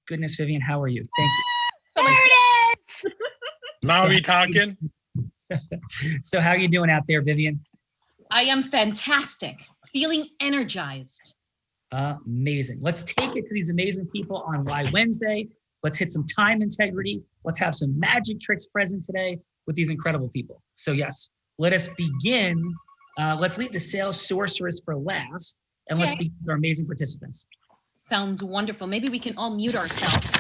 goodness, Vivian, how are you? Thank you. There it is. Now we talking? So how are you doing out there, Vivian? I am fantastic. Feeling energized. Amazing. Let's take it to these amazing people on Why Wednesday. Let's hit some time integrity. Let's have some magic tricks present today with these incredible people. So yes, let us begin. Let's leave the sales sorceress for last, and let's begin with our amazing participants. Sounds wonderful. Maybe we can all mute ourselves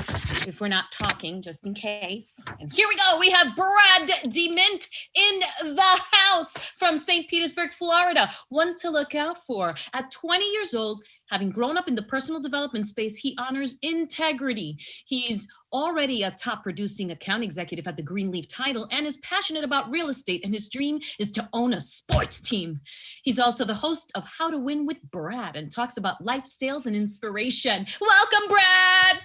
if we're not talking, just in case. And here we go. We have Brad DeMint in the house from St. Petersburg, Florida. One to look out for. At 20 years old, having grown up in the personal development space, he honors integrity. He's already a top producing account executive at the Greenleaf Title and is passionate about real estate, and his dream is to own a sports team. He's also the host of How to Win with Brad and talks about life, sales, and inspiration. Welcome, Brad.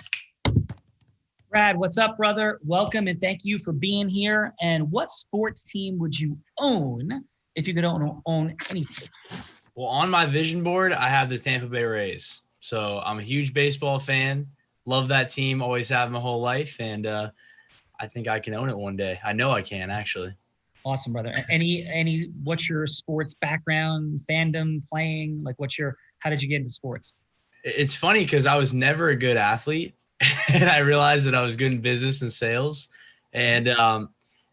Brad, what's up, brother? Welcome, and thank you for being here. And what sports team would you own if you could own anything? Well, on my vision board, I have the Tampa Bay Rays. So I'm a huge baseball fan. Love that team. Always have my whole life. And I think I can own it one day. I know I can, actually. Awesome, brother. What's your sports background, fandom, playing? Like, how did you get into sports? It's funny because I was never a good athlete. And I realized that I was good in business and sales. And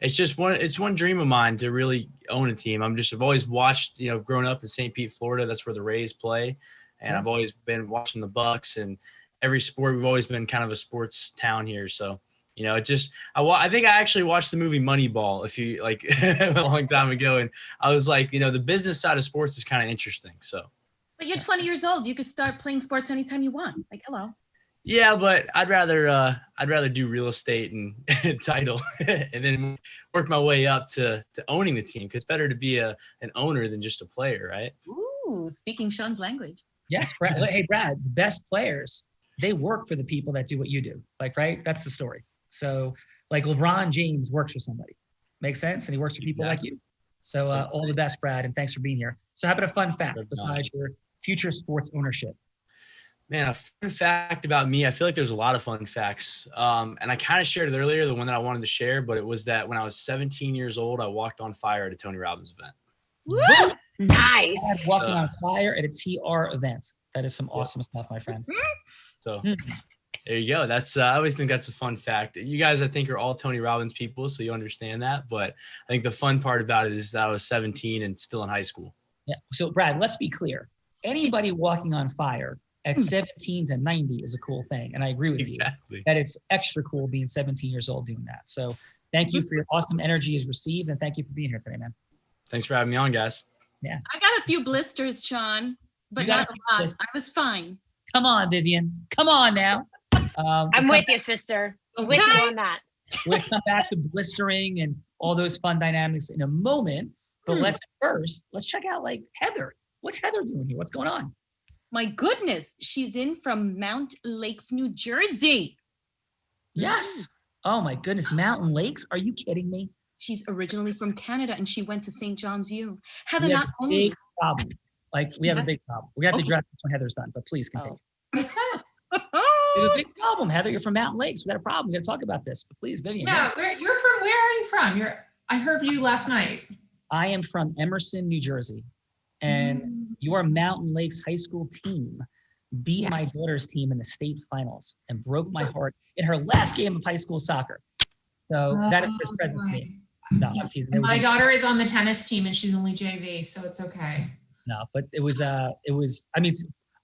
it's one dream of mine to really own a team. I've always watched, grown up in St. Pete, Florida. That's where the Rays play. And I've always been watching the Bucks, and every sport, we've always been kind of a sports town here. So, I think I actually watched the movie Moneyball a long time ago. And I was like, the business side of sports is kind of interesting. So. But you're 20 years old. You could start playing sports anytime you want. Like, hello. Yeah, but I'd rather do real estate and title and then work my way up to owning the team, because it's better to be an owner than just a player, right? Ooh, speaking Sean's language. Yes, Brad. Hey, Brad, the best players, they work for the people that do what you do. Like, right? That's the story. So, like, LeBron James works for somebody. Makes sense? And he works for people like you. So all the best, Brad, and thanks for being here. So how about a fun fact besides your future sports ownership? Man, a fun fact about me, I feel like there's a lot of fun facts. And I kind of shared it earlier, the one that I wanted to share, but it was that when I was 17 years old, I walked on fire at a Tony Robbins event. Woo! Nice. Walking on fire at a TR event. That is some awesome stuff, my friend. So there you go. That's I always think that's a fun fact. You guys, I think, are all Tony Robbins people, so you understand that. But I think the fun part about it is that I was 17 and still in high school. Yeah. So, Brad, let's be clear. Anybody walking on fire at 17 to 90 is a cool thing. And I agree with you that it's extra cool being 17 years old doing that. So thank you for your awesome energy is received. And thank you for being here today, man. Thanks for having me on, guys. Yeah. I got a few blisters, Sean, but not a lot. I was fine. Come on, Vivian. Come on now. I'm with you, sister. I'm with you on that. We'll come back to blistering and all those fun dynamics in a moment. But let's check out Heather. What's Heather doing here? What's going on? My goodness, she's in from Mount Lakes, New Jersey. Yes. Oh my goodness, Mountain Lakes? Are you kidding me? She's originally from Canada and she went to St. John's U. Heather, we have not a only big problem. We have a big problem. We have to address this when Heather's done, but please continue. What's that? We have a big problem, Heather. You're from Mountain Lakes. We got a problem. We got to talk about this. But please, Vivian. Yeah, where are you from? I heard you last night. I am from Emerson, New Jersey. And your Mountain Lakes high school team beat my daughter's team in the state finals and broke my heart in her last game of high school soccer. So that is this present me. No, I'm teasing. My daughter is on the tennis team and she's only JV, so it's okay. No, but it was, I mean,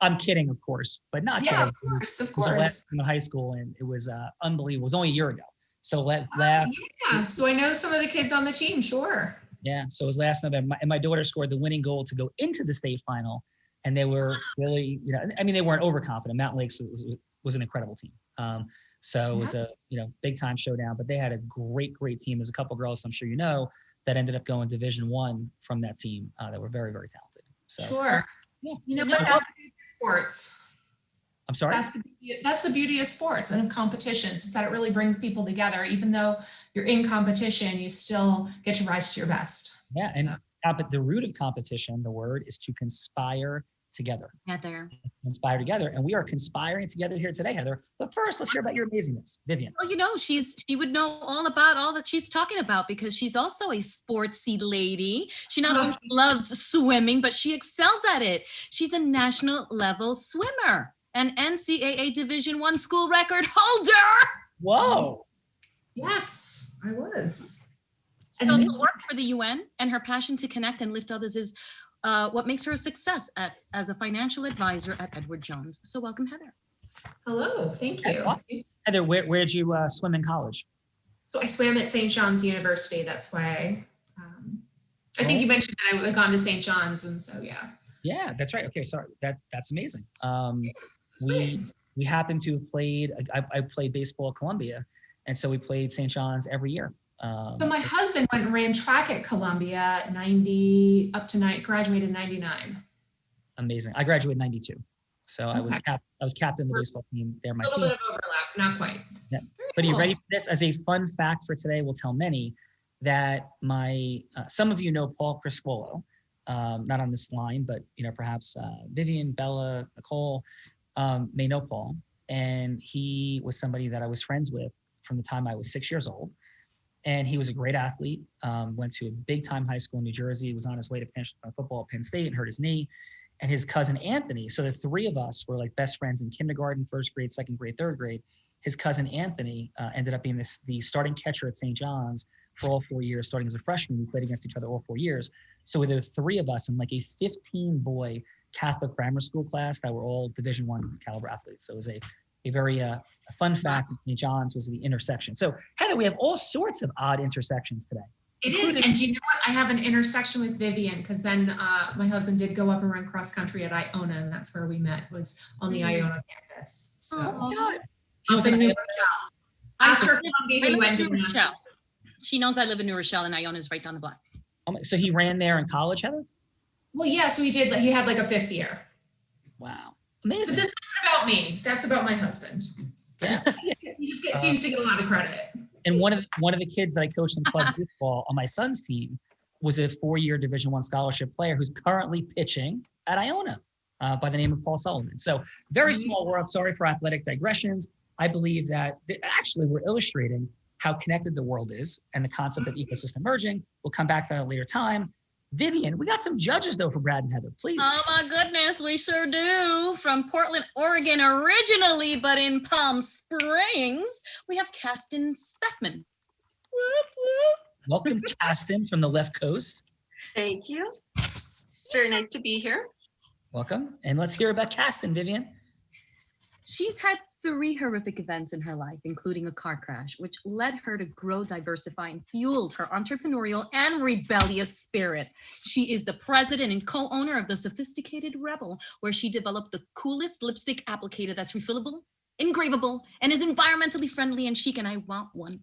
I'm kidding, of course, but not kidding. Of course. The last in high school, and it was unbelievable. It was only a year ago. So laugh. Yeah, so I know some of the kids on the team, sure. Yeah, so it was last November, and my daughter scored the winning goal to go into the state final, and they were really, they weren't overconfident. Mountain Lakes was an incredible team. So it was a, big time showdown, but they had a great team. There's a couple girls, I'm sure you know, that ended up going Division I from that team that were very, very talented. So sure. Yeah. But that's the beauty of sports. I'm sorry? That's the beauty of sports and of competitions, is that it really brings people together. Even though you're in competition, you still get to rise to your best. Yeah, and the root of competition, the word, is to conspire together. Heather. Conspire together. And we are conspiring together here today, Heather. But first, let's hear about your amazingness. Vivian. Well, you know, she would know all about all that she's talking about because she's also a sportsy lady. She not only loves swimming, but she excels at it. She's a national level swimmer, an NCAA Division I school record holder. Whoa. Yes, I was. She also worked for the UN, and her passion to connect and lift others is what makes her a success as a financial advisor at Edward Jones. So welcome, Heather. Hello, thank you. Awesome. Heather, where did you swim in college? So I swam at St. John's University. That's why I think you mentioned that I had gone to St. John's, and so yeah. Yeah, that's right. Okay, sorry. That's amazing. Sweet. We happened to have played. I played baseball at Columbia, and so we played St. John's every year. So my husband went and ran track at Columbia, graduated in 99. Amazing. I graduated in 92. So I was captain of the baseball team there. A little bit of overlap, not quite. Yeah. But are you ready for this? As a fun fact for today, we'll tell many that some of you know Paul Criscuolo, not on this line, but perhaps Vivian, Bella, Nicole may know Paul. And he was somebody that I was friends with from the time I was 6 years old. And he was a great athlete, went to a big time high school in New Jersey, was on his way to potentially play football at Penn State and hurt his knee. And his cousin Anthony, so the three of us were like best friends in kindergarten, first grade, second grade, third grade. His cousin Anthony ended up being the starting catcher at St. John's for all 4 years, starting as a freshman. We played against each other all 4 years. So there were three of us in like a 15-boy Catholic grammar school class that were all Division I caliber athletes. So it was a very fun fact that St. John's was the intersection. So Heather, we have all sorts of odd intersections today. It is, and do you know what? I have an intersection with Vivian because then my husband did go up and run cross country at Iona, and that's where we met, was on the Iona campus. So God. up in New Rochelle. After Columbia, he went to New Rochelle. She knows I live in New Rochelle, and Iona's right down the block. So he ran there in college, Heather? Well, yeah, so he did. He had like a fifth year. Wow. Amazing. But this isn't about me. That's about my husband. Yeah. He just seems to get a lot of credit. And one of the kids that I coached in club baseball on my son's team was a 4-year Division I scholarship player who's currently pitching at Iona by the name of Paul Sullivan. So very small world. Sorry for athletic digressions. I believe that actually we're illustrating how connected the world is and the concept of ecosystem merging. We'll come back to that at a later time. Vivian, we got some judges though for Brad and Heather, please. Oh my goodness, we sure do. From Portland, Oregon originally, but in Palm Springs, we have Kasten Speckman. Whoop, whoop. Welcome, Kasten from the left coast. Thank you. Very nice to be here. Welcome. And let's hear about Kasten, Vivian. She's had 3 horrific events in her life, including a car crash, which led her to grow, diversify, and fueled her entrepreneurial and rebellious spirit. She is the president and co-owner of the Sophisticated Rebel, where she developed the coolest lipstick applicator that's refillable, engravable, and is environmentally friendly and chic, and I want one.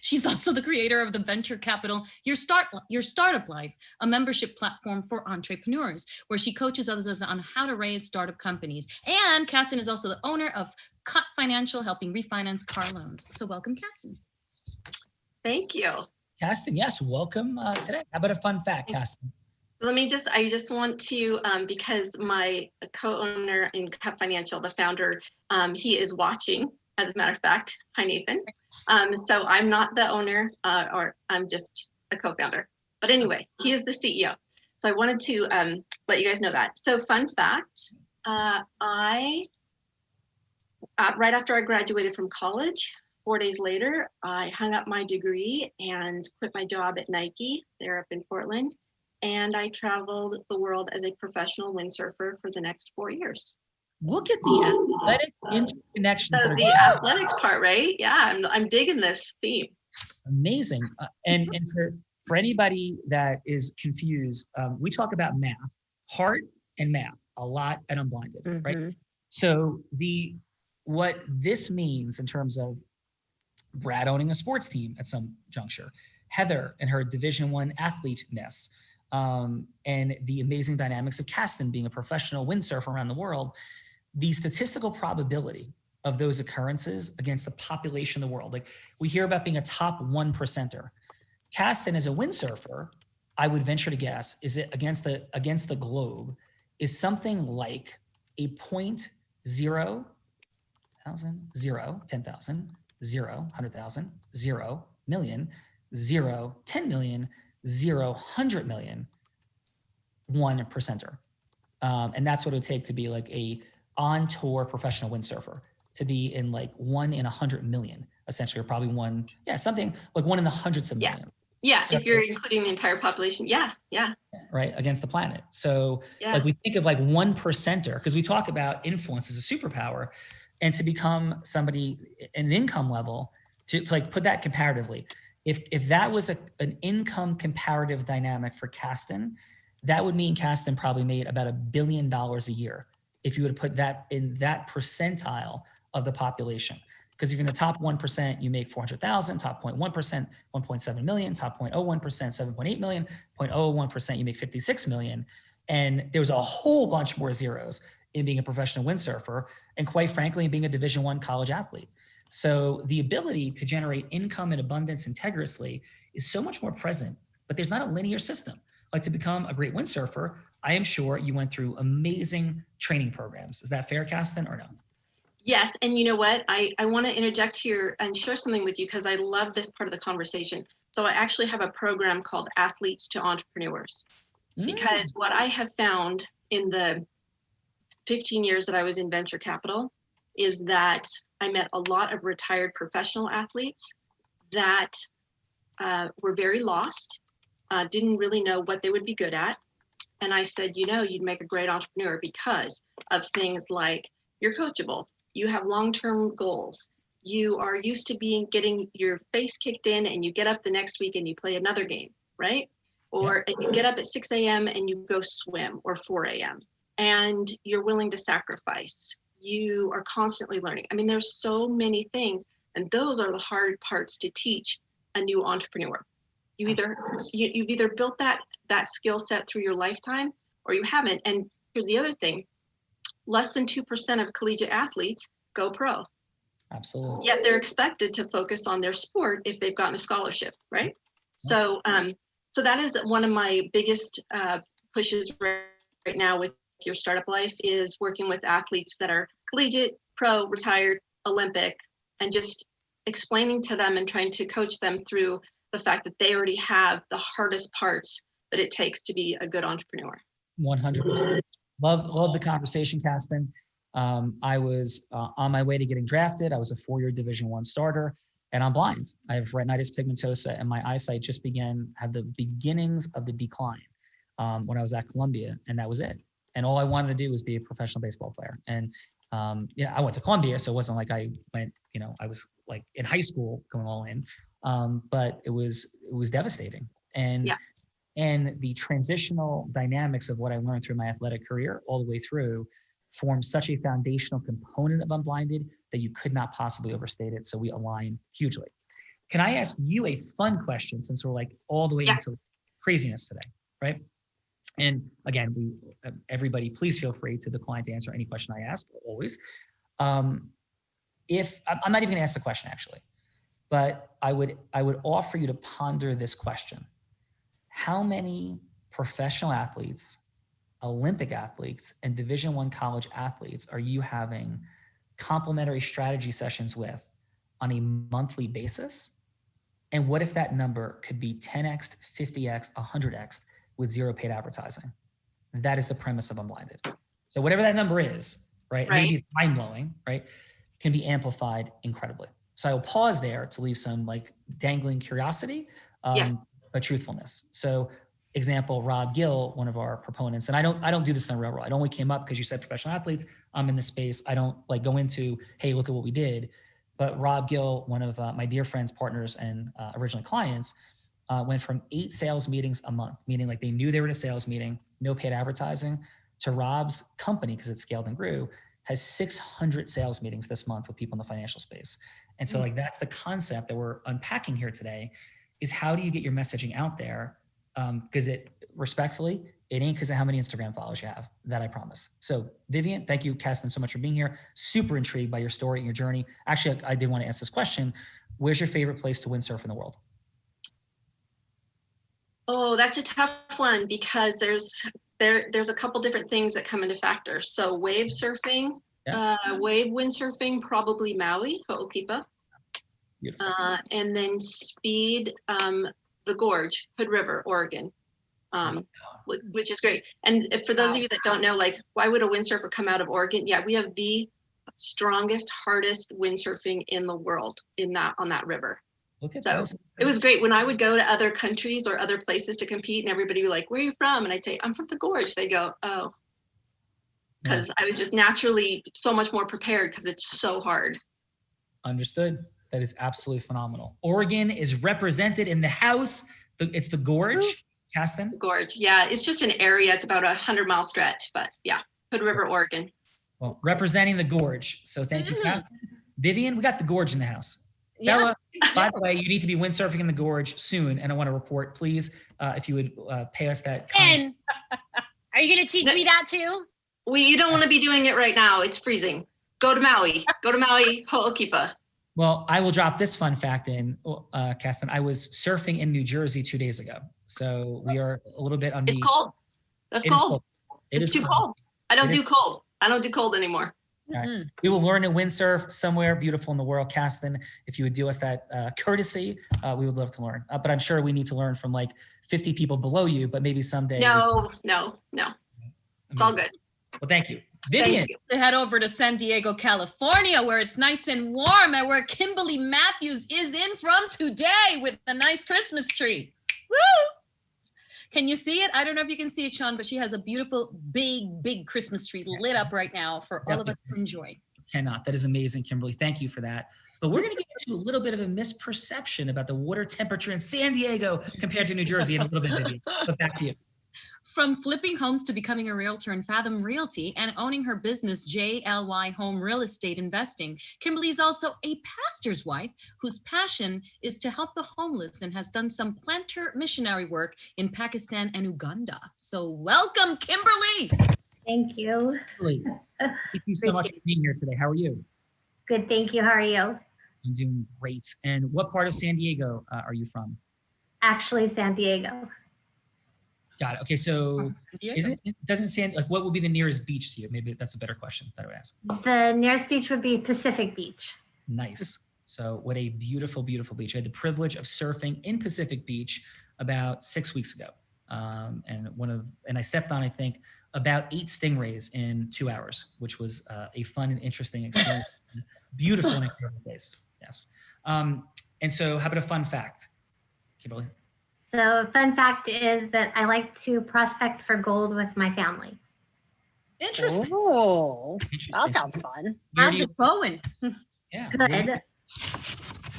She's also the creator of the venture capital Your Startup Life, a membership platform for entrepreneurs, where she coaches others on how to raise startup companies. And Kasten is also the owner of Cut Financial, helping refinance car loans. So welcome, Kasten. Thank you. Kasten, yes, welcome today. How about a fun fact, Kasten? I just want to, because my co-owner in Cut Financial, the founder, he is watching, as a matter of fact. Hi, Nathan. So I'm not the owner, or I'm just a co-founder. But anyway, he is the CEO. So I wanted to let you guys know that. So fun fact, right after I graduated from college, 4 days later, I hung up my degree and quit my job at Nike there up in Portland. And I traveled the world as a professional windsurfer for the next 4 years. Look at the athletic interconnection. So the athletics part, right? Yeah, I'm digging this theme. Amazing. And for anybody that is confused, we talk about math, heart and math a lot at Unblinded, right? So what this means in terms of Brad owning a sports team at some juncture, Heather and her Division I athlete-ness, and the amazing dynamics of Kasten being a professional windsurfer around the world, the statistical probability of those occurrences against the population of the world. Like we hear about being a top 1%er. Kasten as a windsurfer, I would venture to guess, is it against the globe, is something like a 0.0 thousand, 0, 10,000, 0, 100,000, 0, million, 0, 10 million, 0, 100 million, 1 percenter. And that's what it would take to be like a on-tour professional windsurfer, to be in like 1 in 100 million, essentially, or probably one, something like 1 in the hundreds of millions. Yeah, So, if you're including the entire population, yeah. Right, against the planet. So Yeah. like we think of like 1 percenter, because we talk about influence as a superpower, and to become somebody an income level, to like put that comparatively. If that was an income comparative dynamic for Kasten, that would mean Kasten probably made about $1 billion a year if you would put that in that percentile of the population. Because if you're in the top 1%, you make 400,000, top 0.1%, 1.7 million, top 0.01%, 7.8 million, 0.01%, you make 56 million. And there's a whole bunch more zeros in being a professional windsurfer, and quite frankly, in being a Division I college athlete. So the ability to generate income and abundance integrously is so much more present, but there's not a linear system. Like to become a great windsurfer, I am sure you went through amazing training programs. Is that fair, Kasten, or no? Yes, and you know what? I want to interject here and share something with you because I love this part of the conversation. So I actually have a program called Athletes to Entrepreneurs. Because what I have found in the 15 years that I was in venture capital is that I met a lot of retired professional athletes that were very lost, didn't really know what they would be good at. And I said, you know, you'd make a great entrepreneur because of things like you're coachable, you have long-term goals, you are used to getting your face kicked in, and you get up the next week and you play another game, right? Or you get up at 6 a.m. and you go swim, or 4 a.m. and you're willing to sacrifice. You are constantly learning. I mean, there's so many things, and those are the hard parts to teach a new entrepreneur. You've either built that skill set through your lifetime, or you haven't. And here's the other thing: less than 2% of collegiate athletes go pro. Absolutely. Yet they're expected to focus on their sport if they've gotten a scholarship, right? So, so that is one of my biggest pushes right now with your startup life, is working with athletes that are collegiate, pro, retired, Olympic, and just explaining to them and trying to coach them through the fact that they already have the hardest parts that it takes to be a good entrepreneur. 100%. Love the conversation, Kasten. I was on my way to getting drafted. I was a 4-year Division I starter, and I'm blind. I have retinitis pigmentosa, and my eyesight just have the beginnings of the decline when I was at Columbia, and that was it. And all I wanted to do was be a professional baseball player. And I went to Columbia, so it wasn't like I went, I was like in high school going all in, but it was devastating. And the transitional dynamics of what I learned through my athletic career all the way through formed such a foundational component of Unblinded that you could not possibly overstate it. So we align hugely. Can I ask you a fun question, since we're like all the way into craziness today, right? And again, everybody, please feel free to decline to answer any question I ask, always. If I'm not even gonna ask the question actually, but I would offer you to ponder this question. How many professional athletes, Olympic athletes, and Division I college athletes are you having complementary strategy sessions with on a monthly basis? And what if that number could be 10x, 50x, 100x with zero paid advertising? That is the premise of Unblinded. So whatever that number is, right? Maybe it's mind-blowing, right? Can be amplified incredibly. So I will pause there to leave some like dangling curiosity, but truthfulness. So example, Rob Gill, one of our proponents, and I don't do this in the Real Raw. It only came up because you said professional athletes. I'm in the space. I don't like go into, hey, look at what we did. But Rob Gill, one of my dear friends, partners, and original clients, went from 8 sales meetings a month, meaning like they knew they were in a sales meeting, no paid advertising, to Rob's company, because it scaled and grew, has 600 sales meetings this month with people in the financial space. And so like that's the concept that we're unpacking here today, is how do you get your messaging out there? Because it ain't because of how many Instagram followers you have, that I promise. So Vivian, thank you, Kasten, so much for being here. Super intrigued by your story and your journey. Actually, I did want to ask this question. Where's your favorite place to windsurf in the world? Oh, that's a tough one, because there's there's a couple different things that come into factor. So wave surfing, wave windsurfing, probably Maui, Ho'okipa. And then speed, the Gorge, Hood River, Oregon, which is great. And for those of you that don't know, like, why would a windsurfer come out of Oregon? Yeah, we have the strongest, hardest windsurfing in the world on that river. So it was great when I would go to other countries or other places to compete, and everybody would be like, "Where are you from?" And I'd say, "I'm from the Gorge." They go, "Oh," because I was just naturally so much more prepared because it's so hard. Understood. That is absolutely phenomenal. Oregon is represented in the house. It's the Gorge, Kasten? The Gorge, yeah. It's just an area. It's about 100-mile stretch, but yeah, Hood River, Oregon. Well, representing the Gorge. So thank you, Kasten. Vivian, we got the Gorge in the house. Bella, by the way, you need to be windsurfing in the Gorge soon, and I want to report, please, if you would pay us that. And are you going to teach me that too? You don't want to be doing it right now. It's freezing. Go to Maui. Go to Maui, Ho'okipa. Well, I will drop this fun fact in, Kasten. I was surfing in New Jersey 2 days ago, so we are a little bit on the. It's cold. That's cold. It's too cold. I don't do cold. I don't do cold anymore. All right. We will learn to windsurf somewhere beautiful in the world, Kasten. If you would do us that courtesy, we would love to learn. But I'm sure we need to learn from like 50 people below you, but maybe someday. No. It's all good. Well, thank you. Vivian. To head over to San Diego, California, where it's nice and warm and where Kimberly Matthews is in from today with a nice Christmas tree. Woo! Can you see it? I don't know if you can see it, Sean, but she has a beautiful, big Christmas tree lit up right now for all of us to enjoy. Cannot. That is amazing, Kimberly. Thank you for that. But we're going to get into a little bit of a misperception about the water temperature in San Diego compared to New Jersey in a little bit, Vivian. But back to you. From flipping homes to becoming a realtor in Fathom Realty and owning her business, JLY Home Real Estate Investing, Kimberly is also a pastor's wife whose passion is to help the homeless and has done some planter missionary work in Pakistan and Uganda. So welcome, Kimberly. Thank you. Kimberly, thank you so much for being here today. How are you? Good, thank you. How are you? I'm doing great. And what part of San Diego are you from? Actually, San Diego. Got it. Okay, so what would be the nearest beach to you? Maybe that's a better question that I would ask. The nearest beach would be Pacific Beach. Nice. So what a beautiful, beautiful beach. I had the privilege of surfing in Pacific Beach about 6 weeks ago. And I stepped on, I think, about 8 stingrays in 2 hours, which was a fun and interesting experience. Beautiful and incredible place. Yes. And so how about a fun fact, Kimberly? So a fun fact is that I like to prospect for gold with my family. Interesting. Oh, that sounds fun. How's it going? Yeah. Good.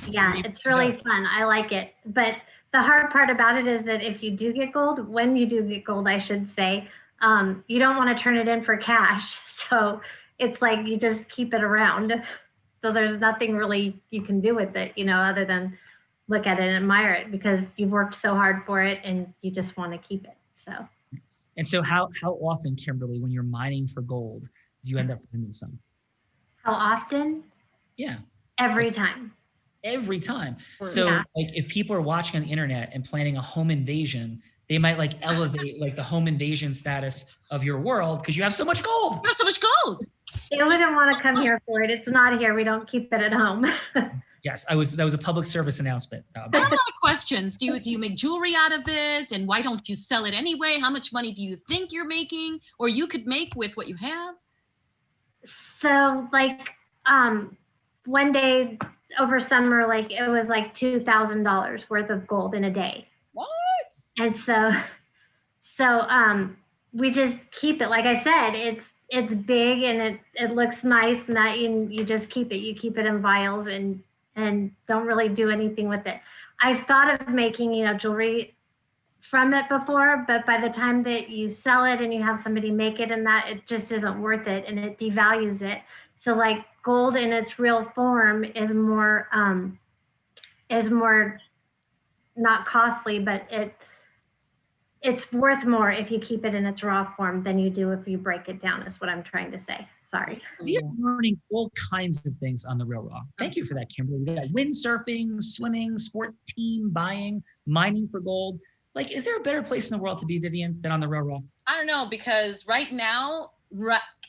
Yeah, it's really fun. I like it. But the hard part about it is that if you do get gold, when you do get gold, I should say, you don't want to turn it in for cash. So it's like you just keep it around. So there's nothing really you can do with it, other than look at it and admire it because you've worked so hard for it and you just want to keep it. And so how often, Kimberly, when you're mining for gold, do you end up finding some? How often? Yeah. Every time. Every time. So like if people are watching on the internet and planning a home invasion, they might like elevate like the home invasion status of your world because you have so much gold. You have so much gold. They wouldn't want to come here for it. It's not here. We don't keep it at home. Yes, that was a public service announcement. I have a lot of questions. Do you make jewelry out of it? And why don't you sell it anyway? How much money do you think you're making or you could make with what you have? So like one day over summer, like it was like $2,000 worth of gold in a day. What? And so we just keep it. Like I said, it's big and it looks nice and that you just keep it. You keep it in vials and don't really do anything with it. I've thought of making, jewelry from it before, but by the time that you sell it and you have somebody make it and that, it just isn't worth it and it devalues it. So like gold in its real form is more not costly, but it's worth more if you keep it in its raw form than you do if you break it down, is what I'm trying to say. Sorry. We are learning all kinds of things on the Real Raw. Thank you for that, Kimberly. We got windsurfing, swimming, sport team, buying, mining for gold. Like, is there a better place in the world to be, Vivian, than on the Real Raw? I don't know, because right now,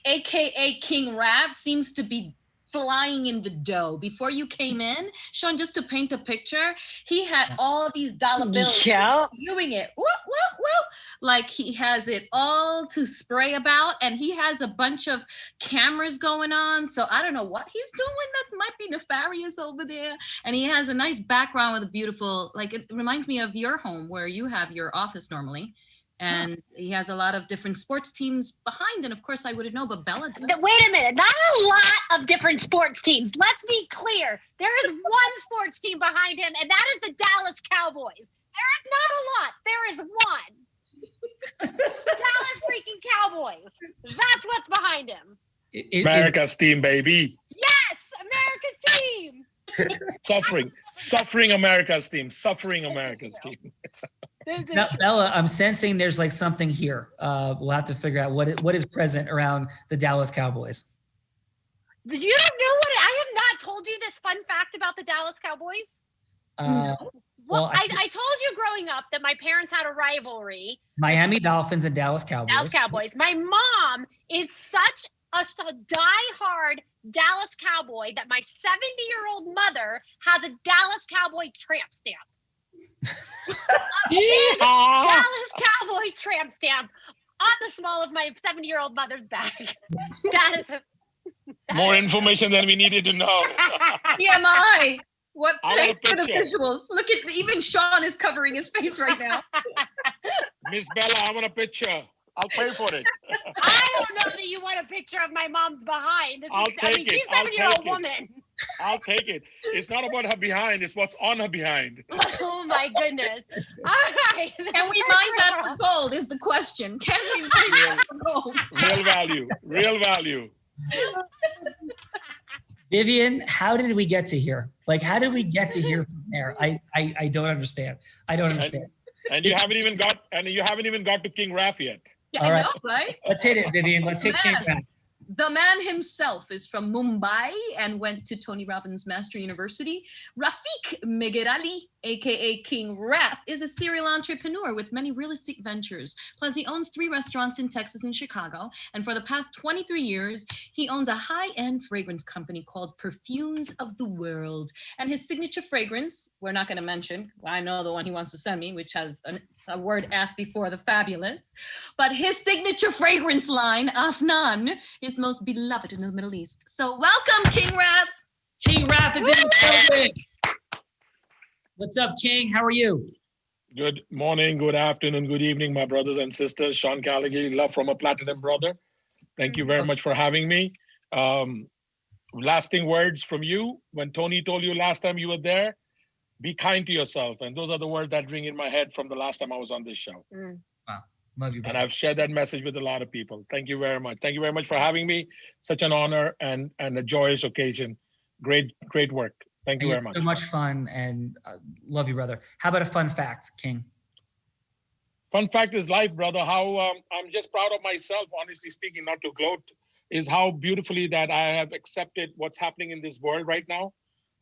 AKA King Rap seems to be flying in the dough. Before you came in, Sean, just to paint the picture, he had all these dollar bills Yeah. doing it. Whoop, whoop, whoop. Like he has it all to spray about, and he has a bunch of cameras going on. So I don't know what he's doing that might be nefarious over there. And he has a nice background with a beautiful, like it reminds me of your home where you have your office normally. And he has a lot of different sports teams behind. And of course, I wouldn't know, but Bella does. Wait a minute. Not a lot of different sports teams. Let's be clear. There is one sports team behind him, and that is the Dallas Cowboys. There is not a lot. There is one. Dallas freaking Cowboys. That's what's behind him. America's team, baby. Yes, America's team. Suffering America's team. Suffering America's team. Now, Bella, I'm sensing there's like something here. We'll have to figure out what is present around the Dallas Cowboys. Did you know what? I have not told you this fun fact about the Dallas Cowboys. No. Well, I told you growing up that my parents had a rivalry. Miami Dolphins and Dallas Cowboys. Dallas Cowboys. My mom is such a diehard Dallas Cowboy that my 70-year-old mother has a Dallas Cowboy tramp stamp. Dallas Cowboy tramp stamp on the small of my 70-year-old mother's back. That is More information than we needed to know. TMI. What I want a thanks for the picture. visuals. Look at even Sean is covering his face right now. Miss Bella, I want a picture. I'll pay for it. I don't know that you want a picture of my mom's behind. I'll take it. She's a I'll 70-year-old take it. woman. I'll take it. It's not about her behind, it's what's on her behind. Oh my goodness. All right. Can we mine that for gold is the question. Can we mine that for gold? Real value. Real value. Vivian, how did we get to here? Like, how did we get to here from there? I don't understand. I don't understand. And you haven't even got to King Raf yet. Yeah, All I right. know, right? Let's hit it, Vivian. Let's hit King Raf. The man himself is from Mumbai and went to Tony Robbins Master University. Rafiq Megerali, aka King Raf, is a serial entrepreneur with many real estate ventures. Plus, he owns 3 restaurants in Texas and Chicago. And for the past 23 years, he owns a high-end fragrance company called Perfumes of the World. And his signature fragrance, we're not going to mention, I know the one he wants to send me, which has a word F before the fabulous. But his signature fragrance line, Afnan, is most beloved in the Middle East. So welcome, King Raf. King Raf is in the building. What's up, King? How are you? Good morning, good afternoon, good evening, my brothers and sisters. Sean Callaghan, love from a platinum brother. Thank you very much for having me. Lasting words from you. When Tony told you last time you were there, be kind to yourself. And those are the words that ring in my head from the last time I was on this show. Wow. Love you, brother. And I've shared that message with a lot of people. Thank you very much. Thank you very much for having me. Such an honor and a joyous occasion. Great work. Thank you very much. So much fun and love you, brother. How about a fun fact, King? Fun fact is life, brother. How I'm just proud of myself, honestly speaking, not to gloat, is how beautifully that I have accepted what's happening in this world right now.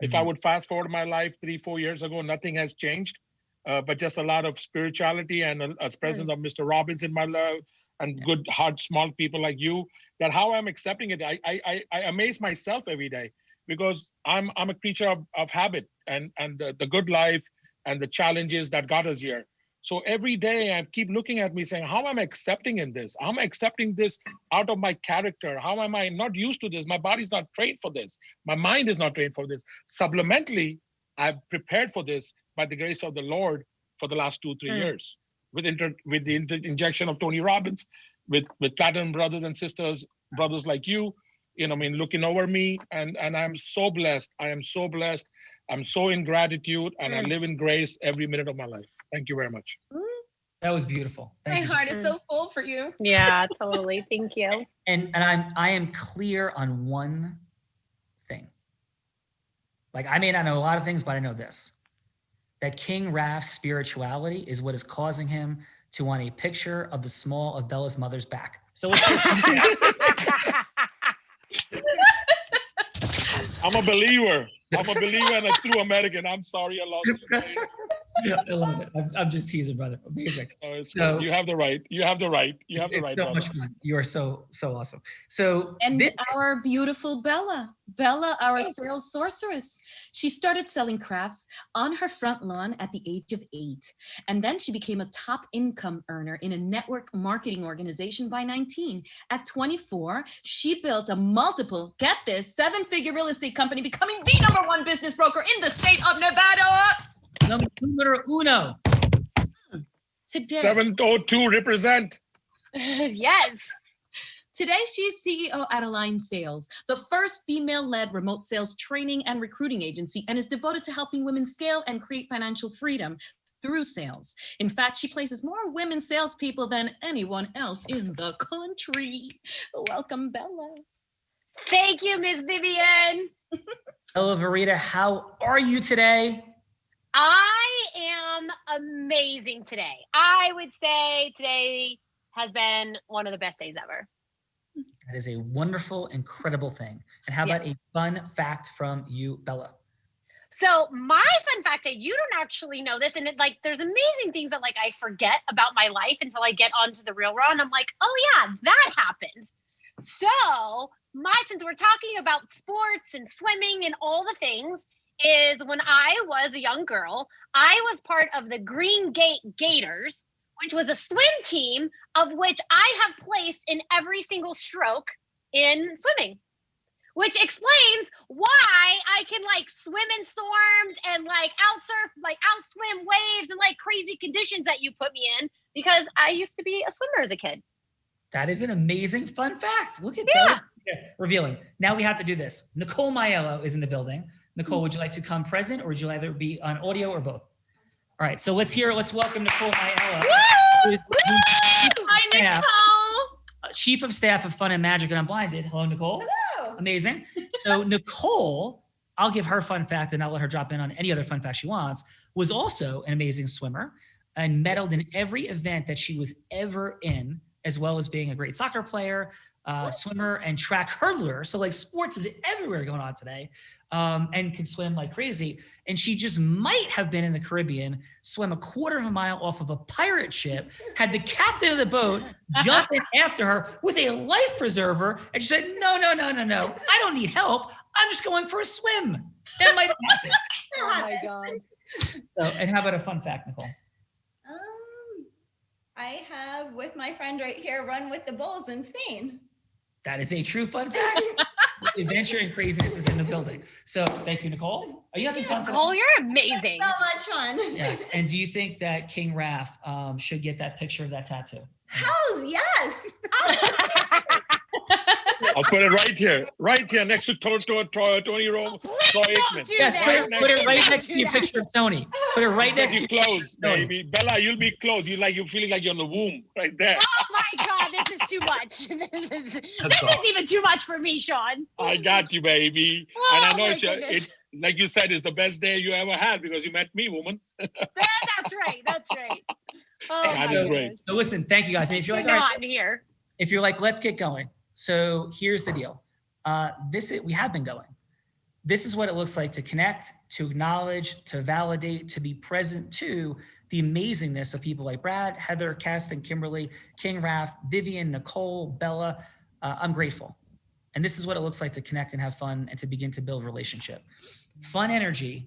If I would fast forward my life 3-4 years ago, nothing has changed, but just a lot of spirituality and a presence of Mr. Robbins in my life and good, hard, small people like you, that how I'm accepting it. I amaze myself every day because I'm a creature of habit and the good life and the challenges that got us here. So every day I keep looking at me saying, how am I accepting in this? How am I accepting this out of my character? How am I not used to this? My body's not trained for this. My mind is not trained for this. Subliminally, I've prepared for this by the grace of the Lord for the last 2-3 years with the injection of Tony Robbins, with platinum brothers and sisters, brothers like you, looking over me. And I'm so blessed. I am so blessed. I'm so in gratitude and I live in grace every minute of my life. Thank you very much. That was beautiful. Thank My you. heart is so full for you. Yeah, totally. Thank you. And I am clear on one thing. Like, I may not know a lot of things, but I know this. That King Raf's spirituality is what is causing him to want a picture of the small of Bella's mother's back. So it's I'm a believer. I'm a believer and a true American. I'm sorry I lost you. I love it. I'm just teasing, brother. Amazing. Oh, it's So- good. You have the right. You have the right. You have the It's right, so brother. much fun. You are so awesome. So And this- our beautiful Bella, our sales sorceress. She started selling crafts on her front lawn at the age of 8. And then she became a top income earner in a network marketing organization by 19. At 24, she built a multiple, get this, 7-figure real estate company, becoming the #1 business broker in the state of Nevada. numero uno. Today, 702 represent. Yes. Today, she's CEO at Align Sales, the first female-led remote sales training and recruiting agency, and is devoted to helping women scale and create financial freedom through sales. In fact, she places more women salespeople than anyone else in the country. Welcome, Bella. Thank you, Miss Vivian. Hello, Verita. How are you today? I am amazing today. I would say today has been one of the best days ever. That is a wonderful, incredible thing. And how about a fun fact from you, Bella? So my fun fact, you don't actually know this, and there's amazing things that I forget about my life until I get onto the Real Raw, and I'm like, oh yeah, that happened. So since we're talking about sports and swimming and all the things, is when I was a young girl, I was part of the Green Gate Gators, which was a swim team of which I have placed in every single stroke in swimming, which explains why I can swim in storms and outswim waves and crazy conditions that you put me in, because I used to be a swimmer as a kid. That is an amazing fun fact. Look at Yeah. that. Revealing. Now we have to do this. Nicole Maiello is in the building. Nicole, would you like to come present, or would you either be on audio or both? All right, so let's welcome Nicole Maiello. Hi, Nicole. Chief of Staff of Fun and Magic and Unblinded. Hello, Nicole. Hello. Amazing. So Nicole, I'll give her fun fact and I'll let her drop in on any other fun fact she wants, was also an amazing swimmer and medaled in every event that she was ever in, as well as being a great soccer player, swimmer, and track hurdler. So sports is everywhere going on today, and can swim like crazy. And she just might have been in the Caribbean, swam a quarter of a mile off of a pirate ship, had the captain of the boat jump in after her with a life preserver. And she said, no, I don't need help. I'm just going for a swim. That might have happened. Oh my God. So, and how about a fun fact, Nicole? I have, with my friend right here, run with the bulls in Spain. That is a true fun fact. Adventure and craziness is in the building. So thank you, Nicole. Are you having fun? Nicole, you're amazing. So much fun. Yes. And do you think that King Raph should get that picture of that tattoo? Hell yes. I'll put it right here next to Tony Rome. Troy Aikman. do Yes, that. put it right next to Do your that. picture of Tony. Put it right next to You your close, picture of Tony. baby. Bella, you'll be close. You're feeling like you're in the womb right there. Oh my God, this is too much. This That's all. is even too much for me, Sean. I got you, baby. Oh, And I know my it's goodness. like you said, it's the best day you ever had because you met me, woman. That's right. That's right. Oh, That my is So- great. goodness. So listen, thank you guys. And if you're like, Good all on right, here. if you're like, let's get going. So here's the deal. We have been going. This is what it looks like to connect, to acknowledge, to validate, to be present to the amazingness of people like Brad, Heather, Caston, Kimberly, King Raph, Vivian, Nicole, Bella. I'm grateful. And this is what it looks like to connect and have fun and to begin to build relationship. Fun energy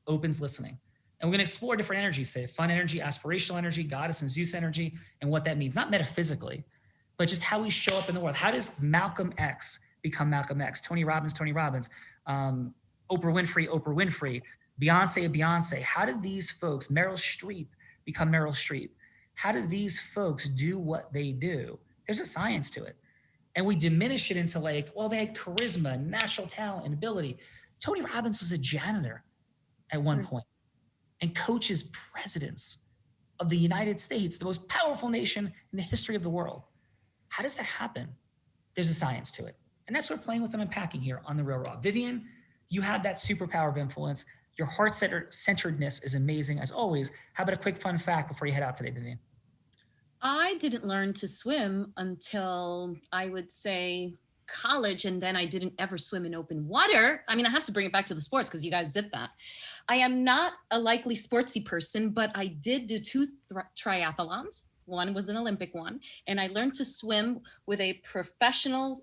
opens listening. And we're going to explore different energies today. Fun energy, aspirational energy, goddess and Zeus energy, and what that means, not metaphysically, but just how we show up in the world. How does Malcolm X become Malcolm X? Tony Robbins, Oprah Winfrey, Beyonce. How did these folks, Meryl Streep, become Meryl Streep? How do these folks do what they do? There's a science to it. And we diminish it into they had charisma, natural talent, and ability. Tony Robbins was a janitor at one point and coaches presidents of the United States, the most powerful nation in the history of the world. How does that happen? There's a science to it. And that's what we're playing with and unpacking here on the Real Raw. Vivian, you have that superpower of influence. Your heart-centeredness is amazing as always. How about a quick fun fact before you head out today, Vivian? I didn't learn to swim until I would say college, and then I didn't ever swim in open water. I mean, I have to bring it back to the sports because you guys did that. I am not a likely sportsy person, but I did do 2 triathlons. One was an Olympic one, and I learned to swim with a professional,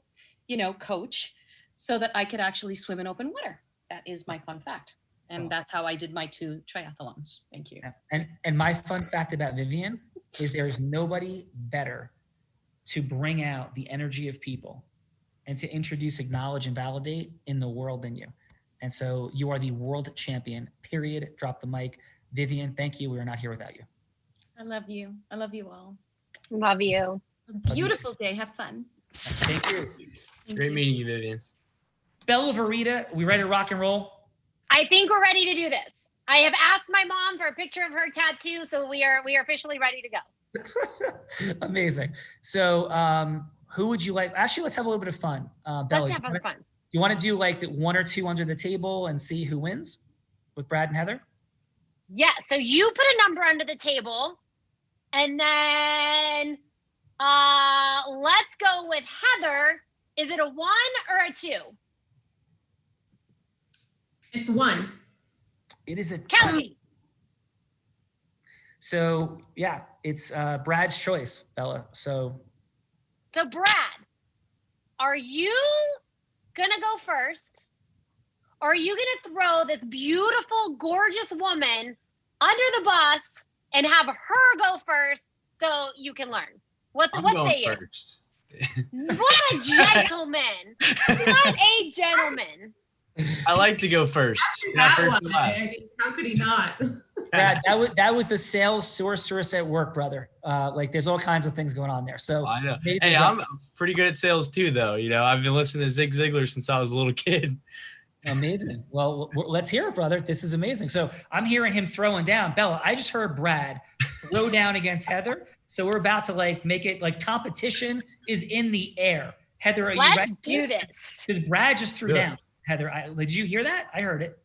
coach, so that I could actually swim in open water. That is my fun fact. And that's how I did my 2 triathlons. Thank you. And my fun fact about Vivian is there is nobody better to bring out the energy of people and to introduce, acknowledge, and validate in the world than you. And so you are the world champion, period. Drop the mic. Vivian, thank you. We are not here without you. I love you. I love you all. Love you. Beautiful day. Have fun. Thank you. Great meeting you, Vivian. Bella Verita, we ready to rock and roll? I think we're ready to do this. I have asked my mom for a picture of her tattoo, so we are officially ready to go. Amazing. So who would you like? Actually, let's have a little bit of fun. Bella, Let's have fun. do you want to do like 1 or 2 under the table and see who wins with Brad and Heather? Yeah, so you put a number under the table, and then let's go with Heather. Is it a 1 or a 2? It's 1. It is a Kelly. So yeah, it's Brad's choice, Bella. So Brad, are you gonna go first? Or are you gonna throw this beautiful, gorgeous woman under the bus and have her go first so you can learn? What say you? First. What a gentleman. What a gentleman. I like to go first. Not first to last. How could he not? Brad, that was the sales sorceress at work, brother. Like there's all kinds of things going on there. So I know. Hey, I'm pretty good at sales too, though. I've been listening to Zig Ziglar since I was a little kid. Amazing. Well, let's hear it, brother. This is amazing. So I'm hearing him throwing down. Bella, I just heard Brad throw down against Heather. So we're about to make it like competition is in the air. Heather, are you ready? Let's do this. Because Brad just threw down. Heather, did you hear that? I heard it.